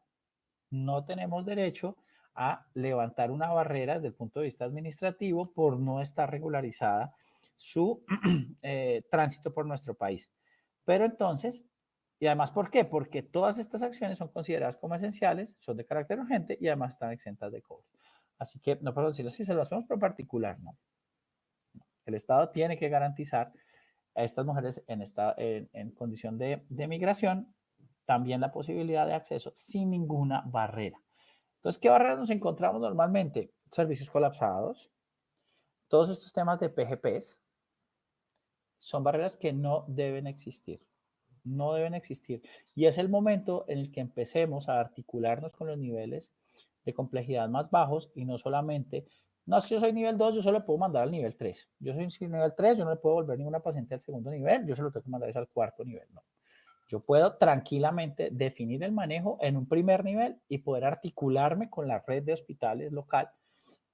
A: no tenemos derecho a levantar una barrera desde el punto de vista administrativo por no estar regularizada su tránsito por nuestro país. Pero entonces, y además, ¿por qué? Porque todas estas acciones son consideradas como esenciales, son de carácter urgente y además están exentas de cobro. Así que no puedo decirlo si se lo hacemos por particular, no. El Estado tiene que garantizar a estas mujeres en condición de migración también la posibilidad de acceso sin ninguna barrera. Entonces, ¿qué barreras nos encontramos normalmente? Servicios colapsados, todos estos temas de PGPs son barreras que no deben existir. No deben existir. Y es el momento en el que empecemos a articularnos con los niveles de complejidad más bajos y no solamente, no es que yo soy nivel 2, yo solo le puedo mandar al nivel 3. Yo soy nivel 3, yo no le puedo volver ninguna paciente al segundo nivel, yo se lo tengo que mandar al cuarto nivel. No. Yo puedo tranquilamente definir el manejo en un primer nivel y poder articularme con la red de hospitales local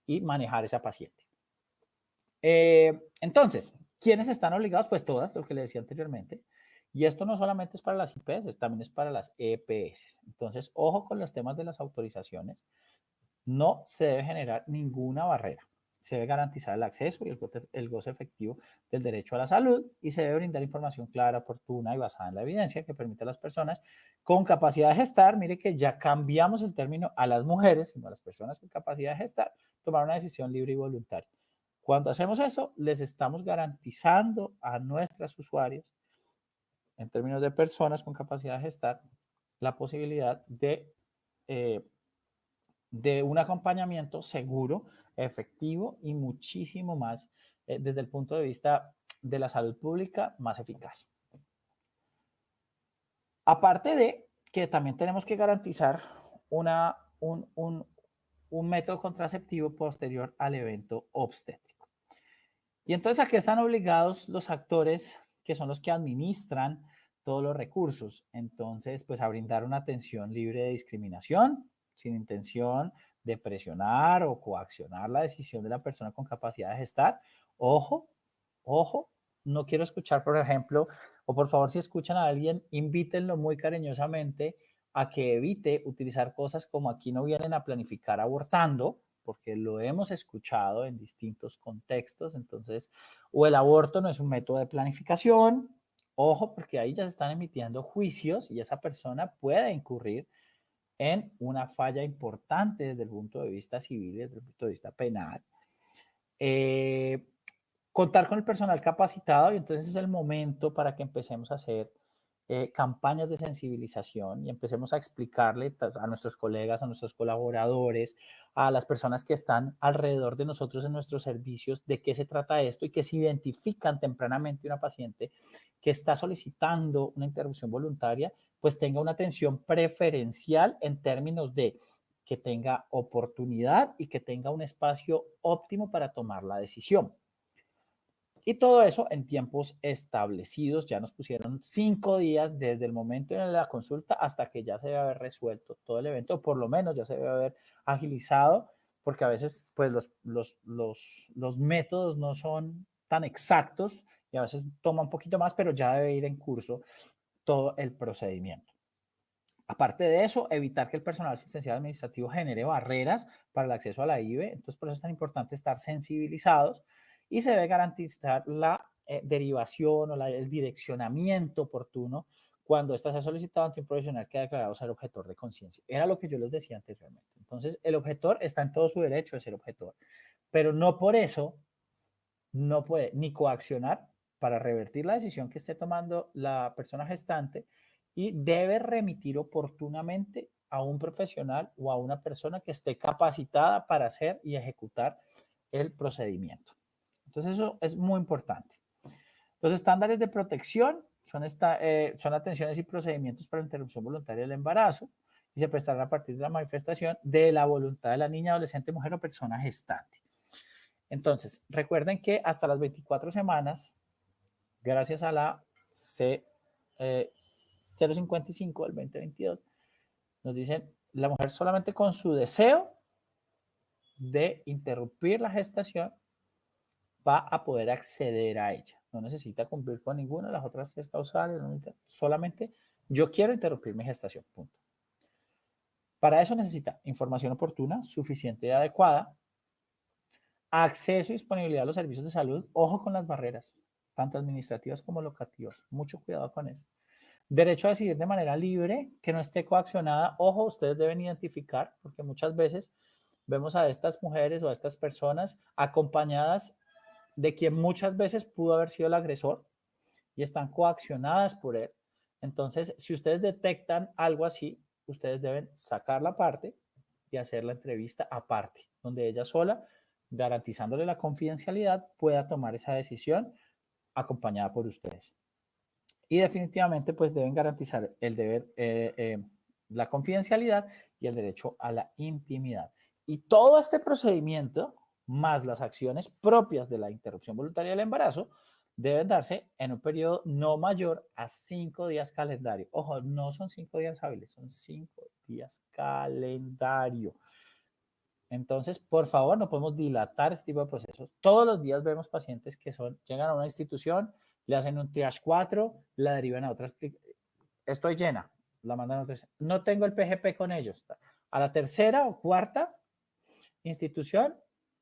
A: y manejar esa paciente. Entonces, ¿quiénes están obligados? Pues todas, lo que le decía anteriormente. Y esto no solamente es para las IPS, también es para las EPS. Entonces, ojo con los temas de las autorizaciones. No se debe generar ninguna barrera. Se debe garantizar el acceso y el goce efectivo del derecho a la salud y se debe brindar información clara, oportuna y basada en la evidencia que permite a las personas con capacidad de gestar, mire que ya cambiamos el término a las mujeres, sino a las personas con capacidad de gestar, tomar una decisión libre y voluntaria. Cuando hacemos eso, les estamos garantizando a nuestras usuarias en términos de personas con capacidad de gestar, la posibilidad eh, de un acompañamiento seguro, efectivo y muchísimo más, desde el punto de vista de la salud pública, más eficaz. Aparte de que también tenemos que garantizar un método contraceptivo posterior al evento obstétrico. Y entonces aquí están obligados los actores que son los que administran todos los recursos. Entonces, pues a brindar una atención libre de discriminación, sin intención de presionar o coaccionar la decisión de la persona con capacidad de gestar. Ojo, ojo, no quiero escuchar, por ejemplo, o por favor, si escuchan a alguien, invítenlo muy cariñosamente a que evite utilizar cosas como aquí no vienen a planificar abortando, porque lo hemos escuchado en distintos contextos. Entonces, o el aborto no es un método de planificación, ojo, porque ahí ya se están emitiendo juicios y esa persona puede incurrir en una falla importante desde el punto de vista civil y desde el punto de vista penal. Eh, Contar con el personal capacitado y entonces es el momento para que empecemos a hacer campañas de sensibilización y empecemos a explicarle a nuestros colegas, a nuestros colaboradores, a las personas que están alrededor de nosotros en nuestros servicios de qué se trata esto y que se identifican tempranamente una paciente que está solicitando una interrupción voluntaria, pues tenga una atención preferencial en términos de que tenga oportunidad y que tenga un espacio óptimo para tomar la decisión. Y todo eso en tiempos establecidos. Ya nos pusieron 5 días desde el momento de la consulta hasta que ya se debe haber resuelto todo el evento, o por lo menos ya se debe haber agilizado, porque a veces pues los métodos no son tan exactos y a veces toma un poquito más, pero ya debe ir en curso todo el procedimiento. Aparte de eso, evitar que el personal asistencial administrativo genere barreras para el acceso a la IVE. Entonces, por eso es tan importante estar sensibilizados y se debe garantizar la derivación o el direccionamiento oportuno cuando ésta se ha solicitado ante un profesional que ha declarado ser objetor de conciencia. Era lo que yo les decía anteriormente. Entonces, el objetor está en todo su derecho de ser objetor, pero no por eso no puede ni coaccionar para revertir la decisión que esté tomando la persona gestante y debe remitir oportunamente a un profesional o a una persona que esté capacitada para hacer y ejecutar el procedimiento. Entonces eso es muy importante. Los estándares de protección son atenciones y procedimientos para la interrupción voluntaria del embarazo y se prestarán a partir de la manifestación de la voluntad de la niña, adolescente, mujer o persona gestante. Entonces, recuerden que hasta las 24 semanas, gracias a la C, 055 del 2022, nos dicen, la mujer solamente con su deseo de interrumpir la gestación va a poder acceder a ella. No necesita cumplir con ninguna de las otras 3 causales, solamente yo quiero interrumpir mi gestación, punto. Para eso necesita información oportuna, suficiente y adecuada, acceso y disponibilidad a los servicios de salud, ojo con las barreras, tanto administrativas como locativas, mucho cuidado con eso. Derecho a decidir de manera libre, que no esté coaccionada, ojo, ustedes deben identificar, porque muchas veces vemos a estas mujeres o a estas personas acompañadas de quien muchas veces pudo haber sido el agresor y están coaccionadas por él. Entonces, si ustedes detectan algo así, ustedes deben sacar la parte y hacer la entrevista aparte, donde ella sola, garantizándole la confidencialidad, pueda tomar esa decisión acompañada por ustedes. Y definitivamente, pues deben garantizar el deber, la confidencialidad y el derecho a la intimidad. Y todo este procedimiento, más las acciones propias de la interrupción voluntaria del embarazo, deben darse en un periodo no mayor a 5 días calendario. Ojo, no son 5 días hábiles, son 5 días calendario. Entonces, por favor, no podemos dilatar este tipo de procesos. Todos los días vemos pacientes que llegan a una institución, le hacen un triage 4, la derivan a otras. Estoy llena, la mandan a otras. No tengo el PGP con ellos. A la tercera o cuarta institución,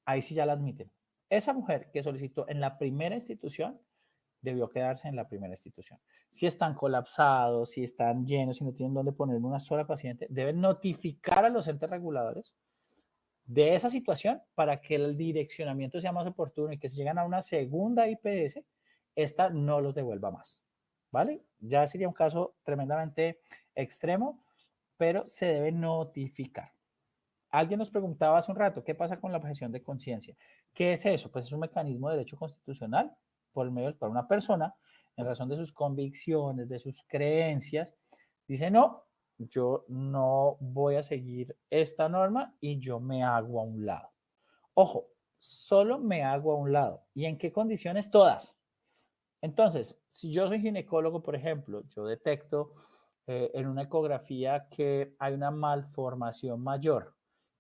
A: ahí sí ya la admiten. Esa mujer que solicitó en la primera institución debió quedarse en la primera institución. Si están colapsados, si están llenos, si no tienen dónde poner una sola paciente, deben notificar a los entes reguladores de esa situación para que el direccionamiento sea más oportuno y que si llegan a una segunda IPS, esta no los devuelva más. ¿vale? Ya sería un caso tremendamente extremo, pero se debe notificar. Alguien nos preguntaba hace un rato, ¿qué pasa con la objeción de conciencia? ¿Qué es eso? Pues es un mecanismo de derecho constitucional por el medio del cual una persona, en razón de sus convicciones, de sus creencias, dice, no, yo no voy a seguir esta norma y yo me hago a un lado. Ojo, solo me hago a un lado. ¿Y en qué condiciones? Todas. Entonces, si yo soy ginecólogo, por ejemplo, yo detecto en una ecografía que hay una malformación mayor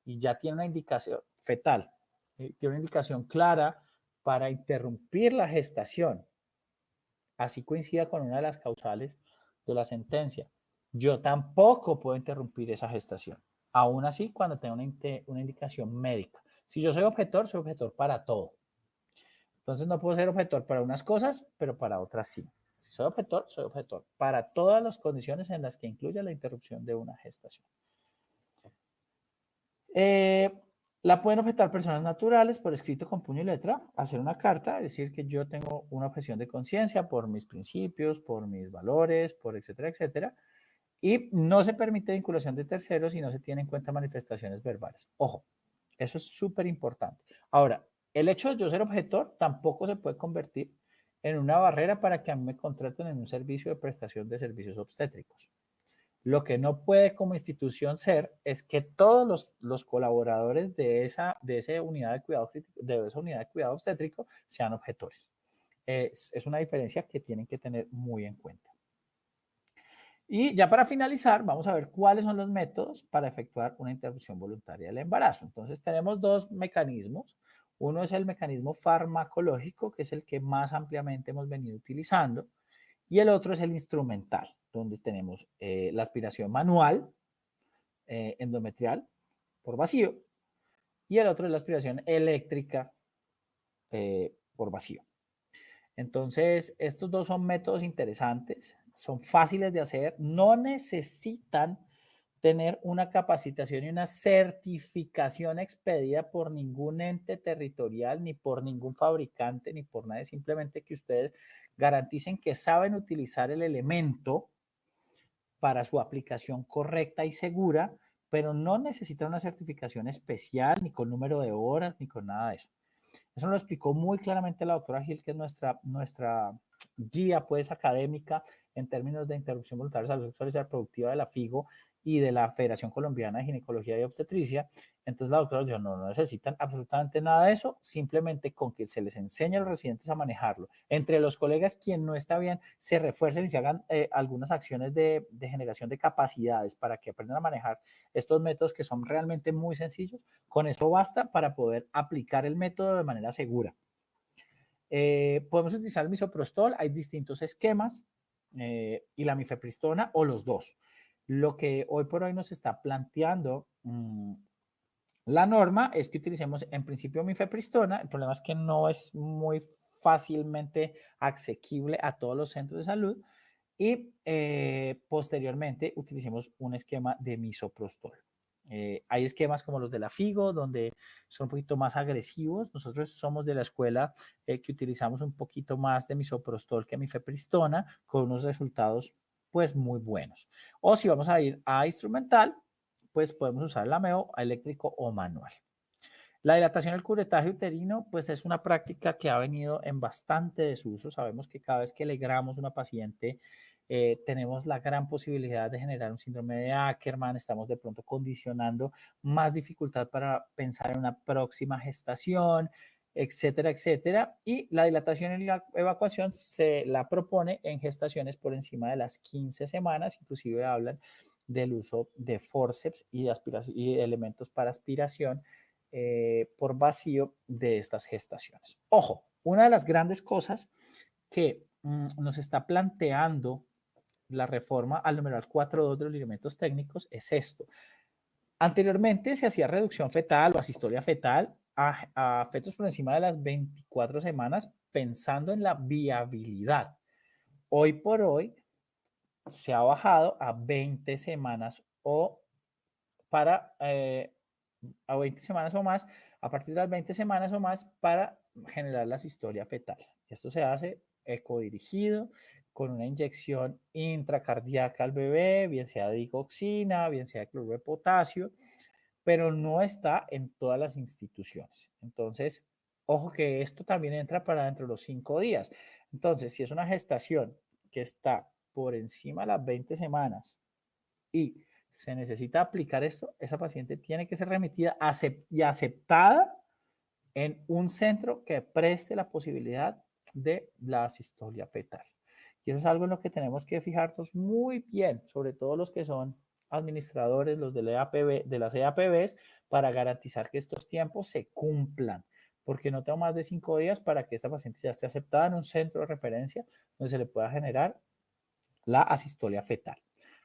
A: y ya tiene una indicación fetal, tiene una indicación clara para interrumpir la gestación, así coincida con una de las causales de la sentencia. Yo tampoco puedo interrumpir esa gestación, aún así cuando tenga una indicación médica. Si yo soy objetor para todo. Entonces no puedo ser objetor para unas cosas, pero para otras sí. Si soy objetor para todas las condiciones en las que incluya la interrupción de una gestación. Eh, la pueden objetar personas naturales por escrito con puño y letra, hacer una carta, decir que yo tengo una objeción de conciencia por mis principios, por mis valores, por etcétera, etcétera. Y no se permite vinculación de terceros si no se tienen en cuenta manifestaciones verbales. Ojo, eso es súper importante. Ahora, el hecho de yo ser objetor tampoco se puede convertir en una barrera para que a mí me contraten en un servicio de prestación de servicios obstétricos. Lo que no puede como institución ser es que todos los colaboradores esa unidad de cuidado crítico, de esa unidad de cuidado obstétrico sean objetores. Es una diferencia que tienen que tener muy en cuenta. Y ya para finalizar, vamos a ver cuáles son los métodos para efectuar una interrupción voluntaria del embarazo. Entonces, tenemos dos mecanismos. Uno es el mecanismo farmacológico, que es el que más ampliamente hemos venido utilizando, y el otro es el instrumental, donde tenemos la aspiración manual, endometrial, por vacío, y el otro es la aspiración eléctrica por vacío. Entonces, estos dos son métodos interesantes, son fáciles de hacer, no necesitan tener una capacitación y una certificación expedida por ningún ente territorial, ni por ningún fabricante, ni por nadie, simplemente que ustedes garanticen que saben utilizar el elemento para su aplicación correcta y segura, pero no necesitan una certificación especial, ni con número de horas, ni con nada de eso. Eso lo explicó muy claramente la doctora Gil, que es nuestra guía pues académica en términos de interrupción voluntaria de salud sexual y reproductiva de la FIGO y de la Federación Colombiana de Ginecología y Obstetricia. Entonces la doctora dijo, no necesitan absolutamente nada de eso, simplemente con que se les enseñe a los residentes a manejarlo. Entre los colegas, quien no está bien, se refuercen y se hagan algunas acciones de generación de capacidades para que aprendan a manejar estos métodos que son realmente muy sencillos. Con eso basta para poder aplicar el método de manera segura. Podemos utilizar el misoprostol, hay distintos esquemas, y la mifepristona o los dos. Lo que hoy por hoy nos está planteando la norma es que utilicemos en principio mifepristona. El problema es que no es muy fácilmente asequible a todos los centros de salud y posteriormente utilicemos un esquema de misoprostol. Hay esquemas como los de la FIGO, donde son un poquito más agresivos. Nosotros somos de la escuela que utilizamos un poquito más de misoprostol que mifepristona, con unos resultados pues muy buenos. O si vamos a ir a instrumental, pues podemos usar el ameo eléctrico o manual. La dilatación del curetaje uterino, pues es una práctica que ha venido en bastante desuso. Sabemos que cada vez que alegramos a una paciente, tenemos la gran posibilidad de generar un síndrome de Ackermann, estamos de pronto condicionando más dificultad para pensar en una próxima gestación, etcétera, etcétera. Y la dilatación y la evacuación se la propone en gestaciones por encima de las 15 semanas, inclusive hablan del uso de forceps y de y elementos para aspiración por vacío de estas gestaciones. Ojo, una de las grandes cosas que nos está planteando la reforma al numeral 4.2 de los lineamientos técnicos es esto. Anteriormente se hacía reducción fetal o asistolia fetal a fetos por encima de las 24 semanas pensando en la viabilidad. Hoy por hoy se ha bajado a 20 semanas o para a 20 semanas o más, a partir de las 20 semanas o más para generar la asistolia fetal. Esto se hace ecodirigido con una inyección intracardíaca al bebé, bien sea de digoxina, bien sea de cloruro de potasio, pero no está en todas las instituciones. Entonces, ojo que esto también entra para dentro de los 5 días. Entonces, si es una gestación que está por encima de las 20 semanas y se necesita aplicar esto, esa paciente tiene que ser remitida y aceptada en un centro que preste la posibilidad de la asistolia fetal. Y eso es algo en lo que tenemos que fijarnos muy bien, sobre todo los que son administradores, los de, de las EAPBs, para garantizar que estos tiempos se cumplan, porque no tengo más de 5 días para que esta paciente ya esté aceptada en un centro de referencia donde se le pueda generar la asistolia fetal.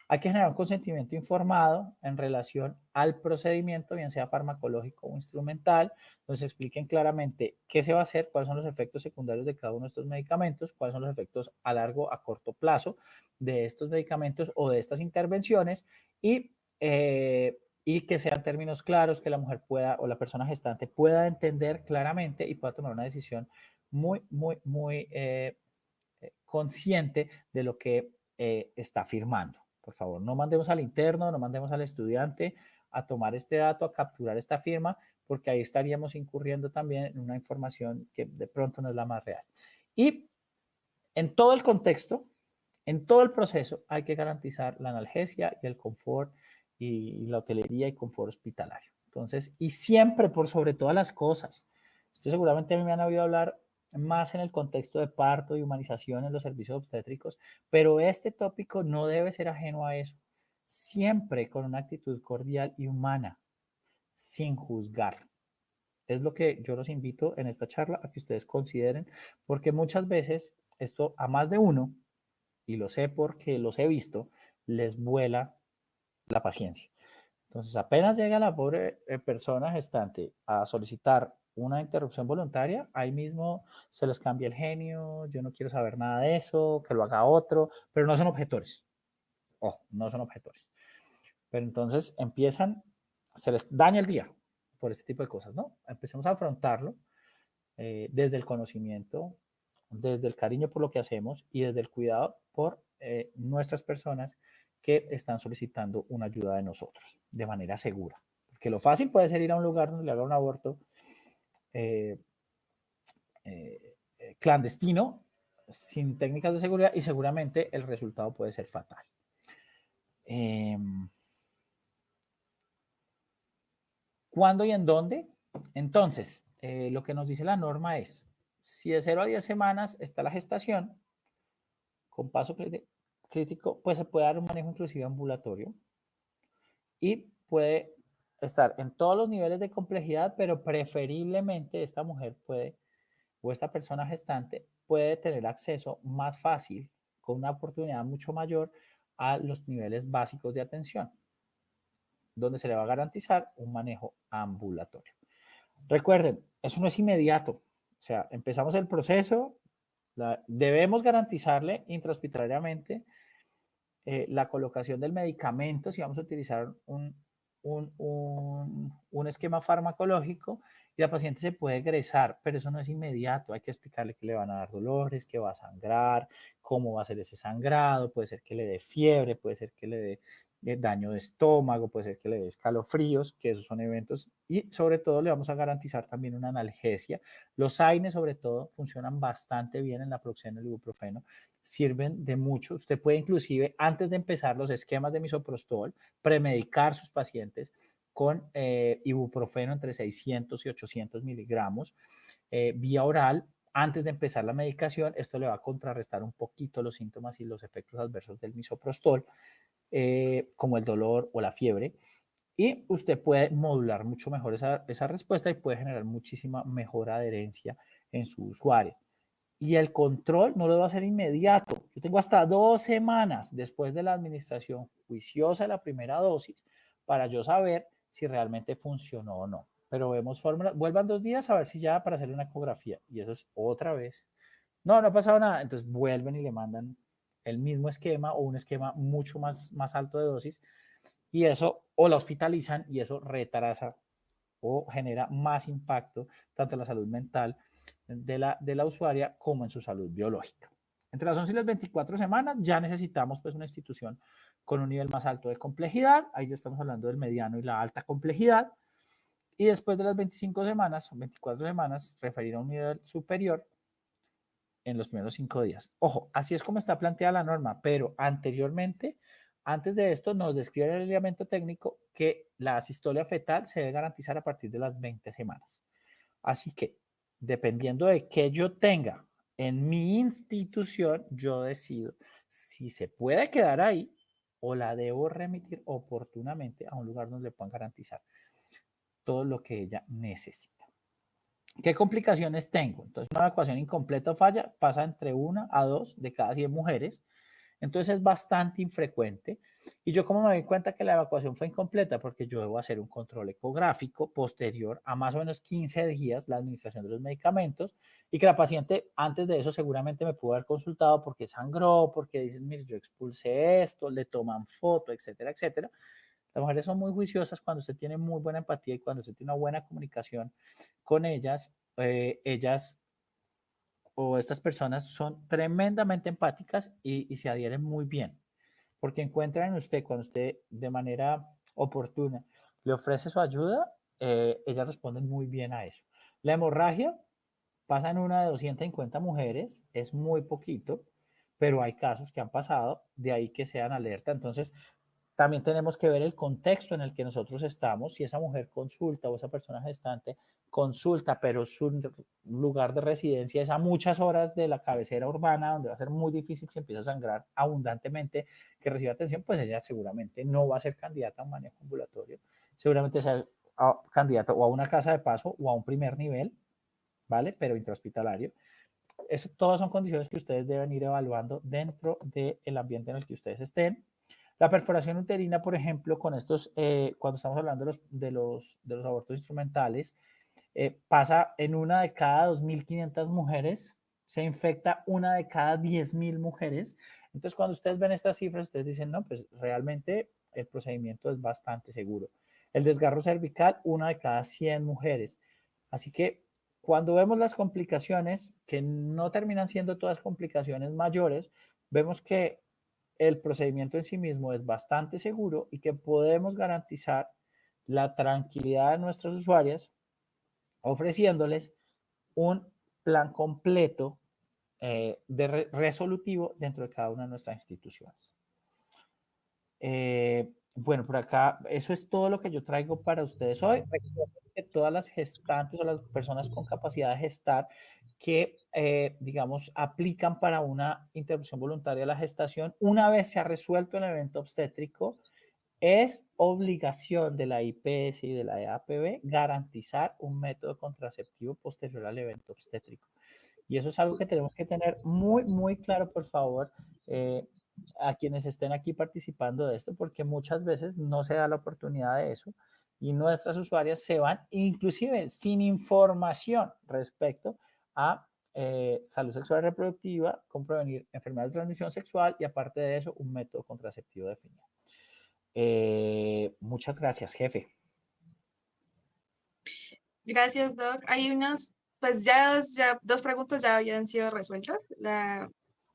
A: Hay que generar un consentimiento informado en relación al procedimiento, bien sea farmacológico o instrumental, donde se expliquen claramente qué se va a hacer, cuáles son los efectos secundarios de cada uno de estos medicamentos, cuáles son los efectos a largo, a corto plazo de estos medicamentos o de estas intervenciones y que sean términos claros, que la mujer pueda o la persona gestante pueda entender claramente y pueda tomar una decisión muy consciente de lo que está firmando. Por favor, no mandemos al interno, no mandemos al estudiante a tomar este dato, a capturar esta firma, porque ahí estaríamos incurriendo también en una información que de pronto no es la más real. Y en todo el contexto, en todo el proceso, hay que garantizar la analgesia y el confort y la hotelería y confort hospitalario. Entonces, y siempre por sobre todas las cosas, usted seguramente a mí me han oído hablar más en el contexto de parto y humanización en los servicios obstétricos, pero este tópico no debe ser ajeno a eso. Siempre con una actitud cordial y humana, sin juzgar. Es lo que yo los invito en esta charla a que ustedes consideren, porque muchas veces esto a más de uno, y lo sé porque los he visto, les vuela la paciencia. Entonces, apenas llega la pobre persona gestante a solicitar una interrupción voluntaria, ahí mismo se les cambia el genio, yo no quiero saber nada de eso, que lo haga otro, pero no son objetores. Ojo, no son objetores. Pero entonces empiezan, se les daña el día por este tipo de cosas, ¿no? Empecemos a afrontarlo desde el conocimiento, desde el cariño por lo que hacemos y desde el cuidado por nuestras personas que están solicitando una ayuda de nosotros de manera segura. Porque lo fácil puede ser ir a un lugar donde le haga un aborto eh, clandestino, sin técnicas de seguridad y seguramente el resultado puede ser fatal. ¿Cuándo y en dónde? Entonces, lo que nos dice la norma es, si de 0 a 10 semanas está la gestación, con paso crítico, pues se puede dar un manejo inclusive ambulatorio y puede estar en todos los niveles de complejidad, pero preferiblemente esta mujer puede, o esta persona gestante, puede tener acceso más fácil, con una oportunidad mucho mayor, a los niveles básicos de atención, donde se le va a garantizar un manejo ambulatorio. Recuerden, eso no es inmediato. O sea, empezamos el proceso, debemos garantizarle intrahospitalariamente la colocación del medicamento, si vamos a utilizar un esquema farmacológico, y la paciente se puede egresar, pero eso no es inmediato. Hay que explicarle que le van a dar dolores, que va a sangrar, cómo va a ser ese sangrado, puede ser que le dé fiebre, puede ser que le dé daño de estómago, puede ser que le dé escalofríos, que esos son eventos, y sobre todo le vamos a garantizar también una analgesia. Los AINES sobre todo funcionan bastante bien en la naproxeno y el ibuprofeno, sirven de mucho. Usted puede inclusive, antes de empezar los esquemas de misoprostol, premedicar sus pacientes con ibuprofeno entre 600 y 800 miligramos vía oral antes de empezar la medicación. Esto le va a contrarrestar un poquito los síntomas y los efectos adversos del misoprostol, como el dolor o la fiebre. Y usted puede modular mucho mejor esa respuesta y puede generar muchísima mejor adherencia en su usuario. Y el control no lo va a hacer inmediato. Yo tengo hasta 2 semanas después de la administración juiciosa de la primera dosis para yo saber si realmente funcionó o no. Pero vemos fórmulas, vuelvan 2 días a ver si ya para hacerle una ecografía. Y eso es otra vez. No, no ha pasado nada. Entonces vuelven y le mandan el mismo esquema o un esquema mucho más alto de dosis. Y eso, o la hospitalizan y eso retrasa o genera más impacto tanto en la salud mental de la usuaria como en su salud biológica. Entre las 11 y las 24 semanas ya necesitamos pues una institución con un nivel más alto de complejidad, ahí ya estamos hablando del mediano y la alta complejidad, y después de las 25 semanas o 24 semanas referir a un nivel superior en los primeros 5 días. Ojo, así es como está planteada la norma, pero anteriormente, antes de esto, nos describe el reglamento técnico que la asistolia fetal se debe garantizar a partir de las 20 semanas. Así que, dependiendo de qué yo tenga en mi institución, yo decido si se puede quedar ahí o la debo remitir oportunamente a un lugar donde le puedan garantizar todo lo que ella necesita. ¿Qué complicaciones tengo? Entonces, una evacuación incompleta o falla pasa entre 1 a 2 de cada 100 mujeres. Entonces, es bastante infrecuente. ¿Y yo cómo me doy cuenta que la evacuación fue incompleta? Porque yo debo hacer un control ecográfico posterior a más o menos 15 días la administración de los medicamentos y que la paciente antes de eso seguramente me pudo haber consultado porque sangró, porque dicen, mire, yo expulsé esto, le toman foto, etcétera, etcétera. Las mujeres son muy juiciosas cuando usted tiene muy buena empatía y cuando usted tiene una buena comunicación con ellas, ellas o estas personas son tremendamente empáticas y se adhieren muy bien, porque encuentran en usted, cuando usted de manera oportuna le ofrece su ayuda, ellas responden muy bien a eso. La hemorragia pasa en una de 250 mujeres, es muy poquito, pero hay casos que han pasado, de ahí que sean alerta. Entonces, también tenemos que ver el contexto en el que nosotros estamos, si esa mujer consulta o esa persona gestante consulta, pero su lugar de residencia es a muchas horas de la cabecera urbana, donde va a ser muy difícil si empieza a sangrar abundantemente que reciba atención, pues ella seguramente no va a ser candidata a un manejo ambulatorio, seguramente sea candidata o a una casa de paso o a un primer nivel, ¿vale? Pero intrahospitalario. Eso, todas son condiciones que ustedes deben ir evaluando dentro del ambiente en el que ustedes estén. La perforación uterina, por ejemplo, con estos, cuando estamos hablando de los abortos instrumentales, pasa en una de cada 2.500 mujeres, se infecta una de cada 10.000 mujeres. Entonces, cuando ustedes ven estas cifras, ustedes dicen, no, pues realmente el procedimiento es bastante seguro. El desgarro cervical, una de cada 100 mujeres. Así que cuando vemos las complicaciones, que no terminan siendo todas complicaciones mayores, vemos que el procedimiento en sí mismo es bastante seguro y que podemos garantizar la tranquilidad de nuestras usuarias ofreciéndoles un plan completo resolutivo dentro de cada una de nuestras instituciones. Bueno, por acá, eso es todo lo que yo traigo para ustedes hoy. Recuerden que todas las gestantes o las personas con capacidad de gestar que, digamos, aplican para una interrupción voluntaria de la gestación, una vez se ha resuelto el evento obstétrico, es obligación de la IPS y de la EAPB garantizar un método contraceptivo posterior al evento obstétrico. Y eso es algo que tenemos que tener muy, muy claro, por favor, a quienes estén aquí participando de esto, porque muchas veces no se da la oportunidad de eso y nuestras usuarias se van inclusive sin información respecto a salud sexual y reproductiva, cómo prevenir enfermedades de transmisión sexual y aparte de eso, un método contraceptivo definido. Muchas gracias, jefe.
B: Gracias, Doc. Hay unas, pues ya dos preguntas ya habían sido resueltas.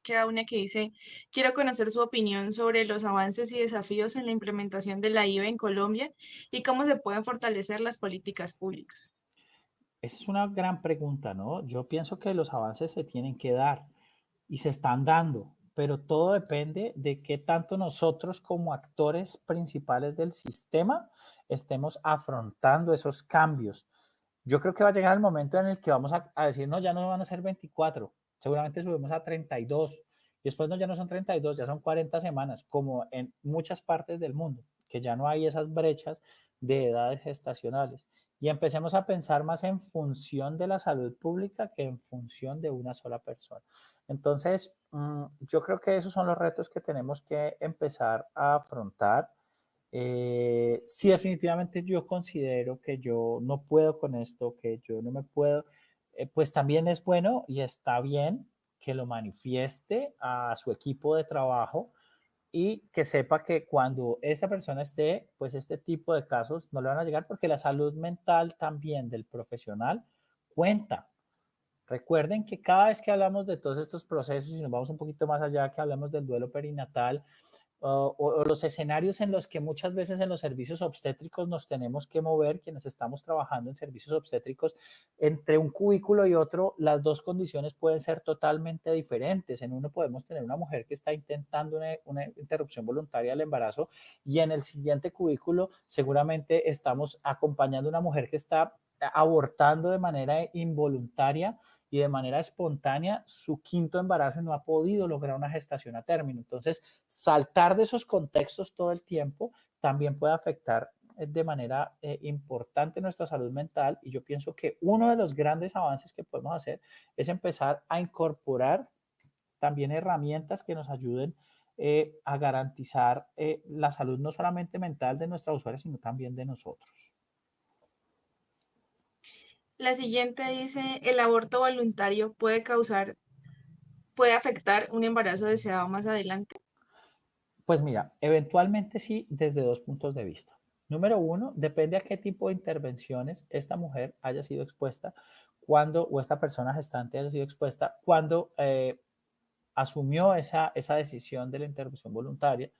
B: Queda una que dice, quiero conocer su opinión sobre los avances y desafíos en la implementación de la IVE en Colombia y cómo se pueden fortalecer las políticas públicas.
A: Esa es una gran pregunta, ¿no? Yo pienso que los avances se tienen que dar y se están dando, pero todo depende de qué tanto nosotros como actores principales del sistema estemos afrontando esos cambios. Yo creo que va a llegar el momento en el que vamos a decir, no, ya no van a ser 24, seguramente subimos a 32, y después no, ya no son 32, ya son 40 semanas, como en muchas partes del mundo, que ya no hay esas brechas de edades gestacionales. Y empecemos a pensar más en función de la salud pública que en función de una sola persona. Entonces, yo creo que esos son los retos que tenemos que empezar a afrontar. Sí, definitivamente yo considero que yo no puedo con esto, que yo no me puedo, pues también es bueno y está bien que lo manifieste a su equipo de trabajo y que sepa que cuando esta persona esté, pues este tipo de casos no le van a llegar porque la salud mental también del profesional cuenta. Recuerden que cada vez que hablamos de todos estos procesos y nos vamos un poquito más allá, que hablamos del duelo perinatal, o los escenarios en los que muchas veces en los servicios obstétricos nos tenemos que mover, quienes estamos trabajando en servicios obstétricos, entre un cubículo y otro, las dos condiciones pueden ser totalmente diferentes. En uno podemos tener una mujer que está intentando una interrupción voluntaria del embarazo y en el siguiente cubículo seguramente estamos acompañando a una mujer que está abortando de manera involuntaria y de manera espontánea su quinto embarazo y no ha podido lograr una gestación a término. Entonces, saltar de esos contextos todo el tiempo también puede afectar de manera importante nuestra salud mental y yo pienso que uno de los grandes avances que podemos hacer es empezar a incorporar también herramientas que nos ayuden a garantizar la salud no solamente mental de nuestra usuaria, sino también de nosotros.
B: La siguiente dice, ¿el aborto voluntario puede afectar un embarazo deseado más adelante?
A: Pues mira, eventualmente sí, desde dos puntos de vista. Número uno, depende a qué tipo de intervenciones esta mujer haya sido expuesta cuando, o esta persona gestante haya sido expuesta cuando asumió esa decisión de la interrupción voluntaria.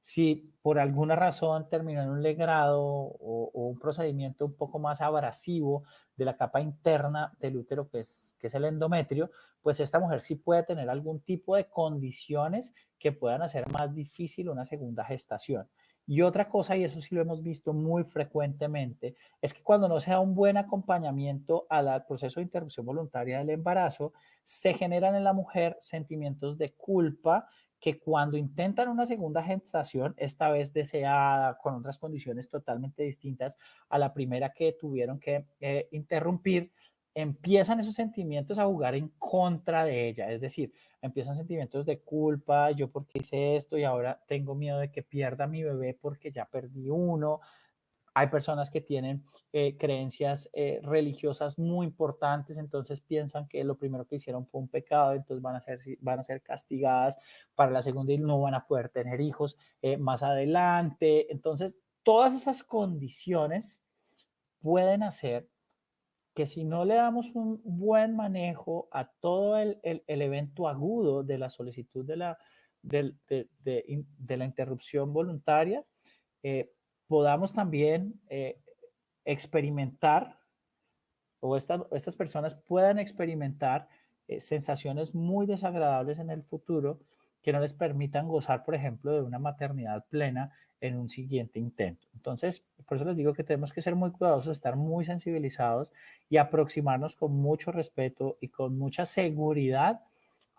A: Si por alguna razón terminó en un legrado o un procedimiento un poco más abrasivo de la capa interna del útero, que es el endometrio, pues esta mujer sí puede tener algún tipo de condiciones que puedan hacer más difícil una segunda gestación. Y otra cosa, y eso sí lo hemos visto muy frecuentemente, es que cuando no se da un buen acompañamiento al proceso de interrupción voluntaria del embarazo, se generan en la mujer sentimientos de culpa que cuando intentan una segunda gestación, esta vez deseada, con otras condiciones totalmente distintas a la primera que tuvieron que interrumpir, empiezan esos sentimientos a jugar en contra de ella. Es decir, empiezan sentimientos de culpa, yo porque hice esto y ahora tengo miedo de que pierda mi bebé porque ya perdí uno. Hay personas que tienen creencias religiosas muy importantes, entonces piensan que lo primero que hicieron fue un pecado, entonces van a ser castigadas para la segunda y no van a poder tener hijos más adelante. Entonces, todas esas condiciones pueden hacer que si no le damos un buen manejo a todo el evento agudo de la solicitud de la interrupción voluntaria, eh, podamos también experimentar o estas personas puedan experimentar sensaciones muy desagradables en el futuro que no les permitan gozar, por ejemplo, de una maternidad plena en un siguiente intento. Entonces, por eso les digo que tenemos que ser muy cuidadosos, estar muy sensibilizados y aproximarnos con mucho respeto y con mucha seguridad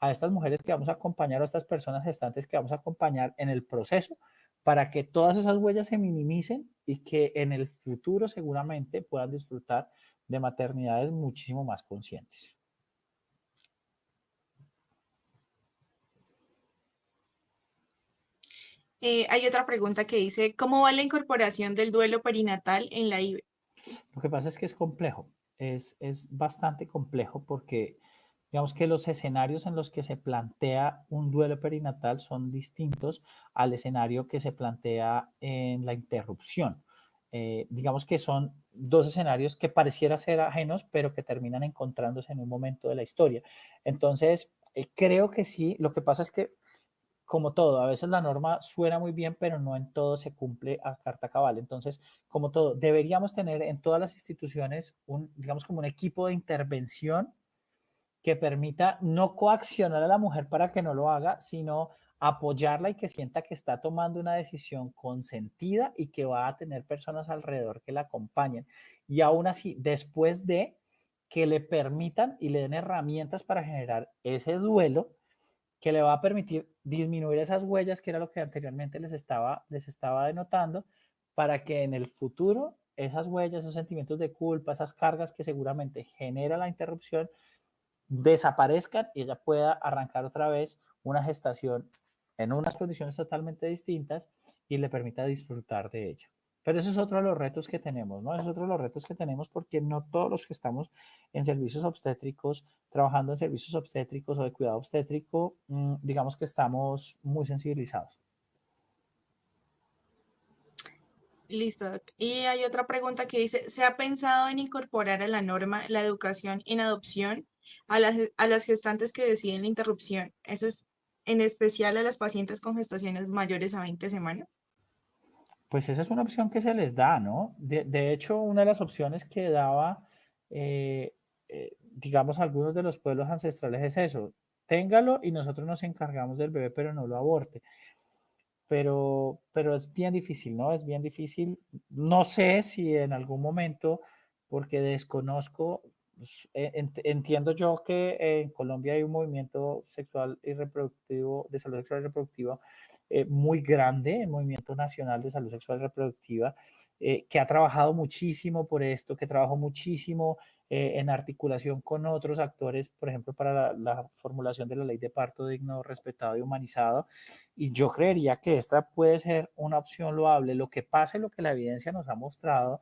A: a estas mujeres que vamos a acompañar, a estas personas gestantes que vamos a acompañar en el proceso para que todas esas huellas se minimicen y que en el futuro seguramente puedan disfrutar de maternidades muchísimo más conscientes.
B: Hay otra pregunta que dice, ¿cómo va la incorporación del duelo perinatal en la IVE?
A: Lo que pasa es que es complejo, es bastante complejo porque digamos que los escenarios en los que se plantea un duelo perinatal son distintos al escenario que se plantea en la interrupción. Digamos que son dos escenarios que pareciera ser ajenos, pero que terminan encontrándose en un momento de la historia. Entonces, creo que sí, lo que pasa es que como todo, a veces la norma suena muy bien, pero no en todo se cumple a carta cabal. Entonces, como todo, deberíamos tener en todas las instituciones un, digamos, como un equipo de intervención que permita no coaccionar a la mujer para que no lo haga, sino apoyarla y que sienta que está tomando una decisión consentida y que va a tener personas alrededor que la acompañen. Y aún así, después de que le permitan y le den herramientas para generar ese duelo, que le va a permitir disminuir esas huellas, que era lo que anteriormente les estaba denotando, para que en el futuro esas huellas, esos sentimientos de culpa, esas cargas que seguramente genera la interrupción, desaparezcan y ella pueda arrancar otra vez una gestación en unas condiciones totalmente distintas y le permita disfrutar de ella. Pero eso es otro de los retos que tenemos, ¿no? Eso es otro de los retos que tenemos porque no todos los que estamos en servicios obstétricos, trabajando en servicios obstétricos o de cuidado obstétrico, digamos que estamos muy sensibilizados.
B: Listo, Doc. Y hay otra pregunta que dice, ¿se ha pensado en incorporar a la norma la educación en adopción a las gestantes que deciden la interrupción. Eso es en especial a las pacientes con gestaciones mayores a 20 semanas.
A: Pues esa es una opción que se les da, ¿no? De hecho, una de las opciones que daba, digamos, algunos de los pueblos ancestrales es eso, téngalo y nosotros nos encargamos del bebé, pero no lo aborte. Pero es bien difícil, ¿no? Es bien difícil. No sé si en algún momento, porque desconozco, entiendo yo que en Colombia hay un movimiento sexual y reproductivo, de salud sexual y reproductiva muy grande, el Movimiento Nacional de Salud Sexual y Reproductiva, que ha trabajado muchísimo por esto, que trabajó muchísimo en articulación con otros actores, por ejemplo, para la formulación de la ley de parto digno, respetado y humanizado. Y yo creería que esta puede ser una opción loable. Lo que pasa y lo que la evidencia nos ha mostrado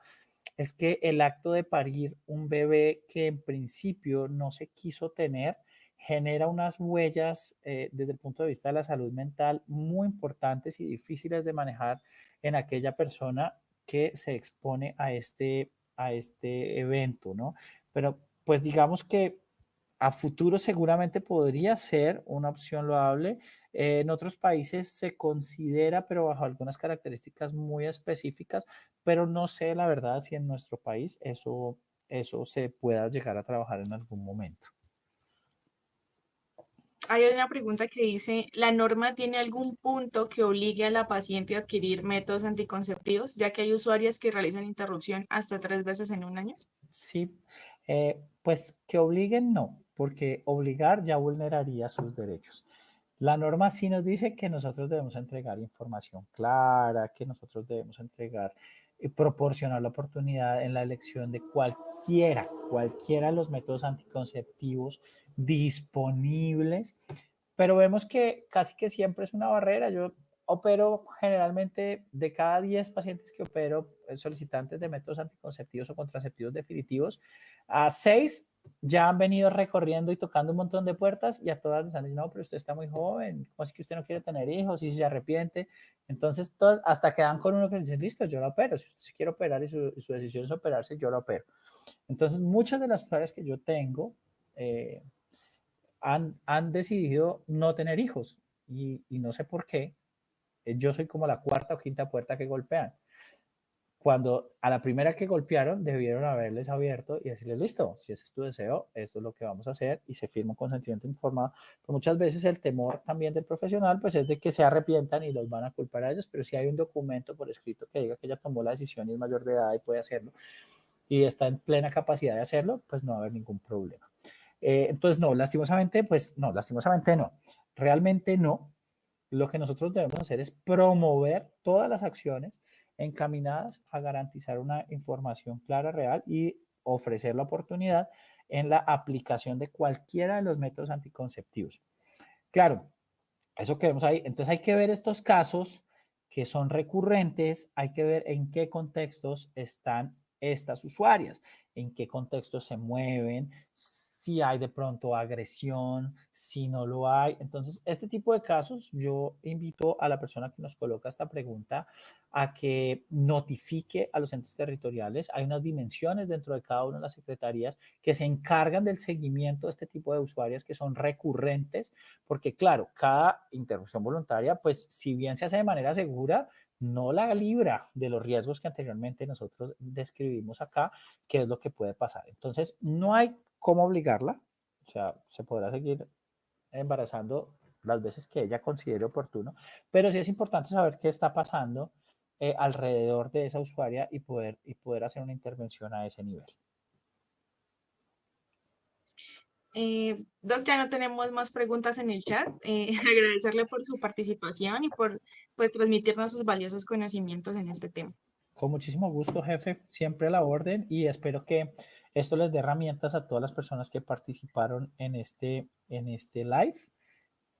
A: es que el acto de parir un bebé que en principio no se quiso tener genera unas huellas desde el punto de vista de la salud mental muy importantes y difíciles de manejar en aquella persona que se expone a este evento, ¿no? Pero pues digamos que a futuro seguramente podría ser una opción loable. En otros países se considera, pero bajo algunas características muy específicas, pero no sé la verdad si en nuestro país eso se pueda llegar a trabajar en algún momento.
B: Hay una pregunta que dice, ¿la norma tiene algún punto que obligue a la paciente a adquirir métodos anticonceptivos, ya que hay usuarias que realizan interrupción hasta 3 veces en un año?
A: Sí, pues que obliguen no, porque obligar ya vulneraría sus derechos. La norma sí nos dice que nosotros debemos entregar información clara, que nosotros debemos entregar y proporcionar la oportunidad en la elección de cualquiera de los métodos anticonceptivos disponibles, pero vemos que casi que siempre es una barrera. Yo opero generalmente de cada 10 pacientes que opero solicitantes de métodos anticonceptivos o contraceptivos definitivos, a 6 ya han venido recorriendo y tocando un montón de puertas y a todas les han dicho, no, pero usted está muy joven, ¿cómo es que usted no quiere tener hijos? Y si se arrepiente. Entonces, todas hasta quedan con uno que dice, listo, yo lo opero. Si usted se quiere operar y su decisión es operarse, yo lo opero. Entonces, muchas de las mujeres que yo tengo eh, han decidido no tener hijos y no sé por qué. Yo soy como la cuarta o quinta puerta que golpean. Cuando a la primera que golpearon, debieron haberles abierto y decirles, listo, si ese es tu deseo, esto es lo que vamos a hacer y se firma un consentimiento informado. Pero muchas veces el temor también del profesional, pues es de que se arrepientan y los van a culpar a ellos, pero si hay un documento por escrito que diga que ella tomó la decisión y es mayor de edad y puede hacerlo y está en plena capacidad de hacerlo, pues no va a haber ningún problema. Entonces, no, lastimosamente, pues no, lastimosamente no. Realmente no. Lo que nosotros debemos hacer es promover todas las acciones encaminadas a garantizar una información clara, real y ofrecer la oportunidad en la aplicación de cualquiera de los métodos anticonceptivos. Claro, eso que vemos ahí. Entonces hay que ver estos casos que son recurrentes, hay que ver en qué contextos están estas usuarias, en qué contextos se mueven, si hay de pronto agresión, si no lo hay. Entonces, este tipo de casos, yo invito a la persona que nos coloca esta pregunta a que notifique a los entes territoriales. Hay unas dimensiones dentro de cada una de las secretarías que se encargan del seguimiento de este tipo de usuarias que son recurrentes porque claro, cada interrupción voluntaria, pues si bien se hace de manera segura, no la libra de los riesgos que anteriormente nosotros describimos acá, que es lo que puede pasar. Entonces, no hay cómo obligarla, o sea, se podrá seguir embarazando las veces que ella considere oportuno, pero sí es importante saber qué está pasando alrededor de esa usuaria y poder hacer una intervención a ese nivel.
B: Doc, ya no tenemos más preguntas en el chat. Agradecerle por su participación y por pues, transmitirnos sus valiosos conocimientos en este tema.
A: Con muchísimo gusto, jefe, siempre a la orden y espero que esto les dé herramientas a todas las personas que participaron en este live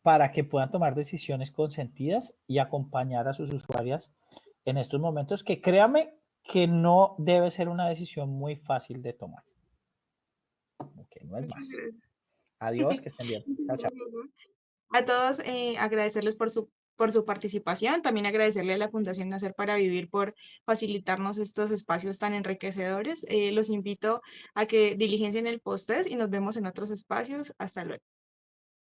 A: para que puedan tomar decisiones consentidas y acompañar a sus usuarias en estos momentos que créame que no debe ser una decisión muy fácil de tomar. Ok, no es
B: Muchas
A: más.
B: gracias.
A: Adiós, que estén bien.
B: Muchas
A: Chao, chao.
B: gracias, Doc. A todos, agradecerles por su por su participación. También agradecerle a la Fundación Nacer para Vivir por facilitarnos estos espacios tan enriquecedores. Los invito a que diligencien el post y nos vemos en otros espacios. Hasta luego.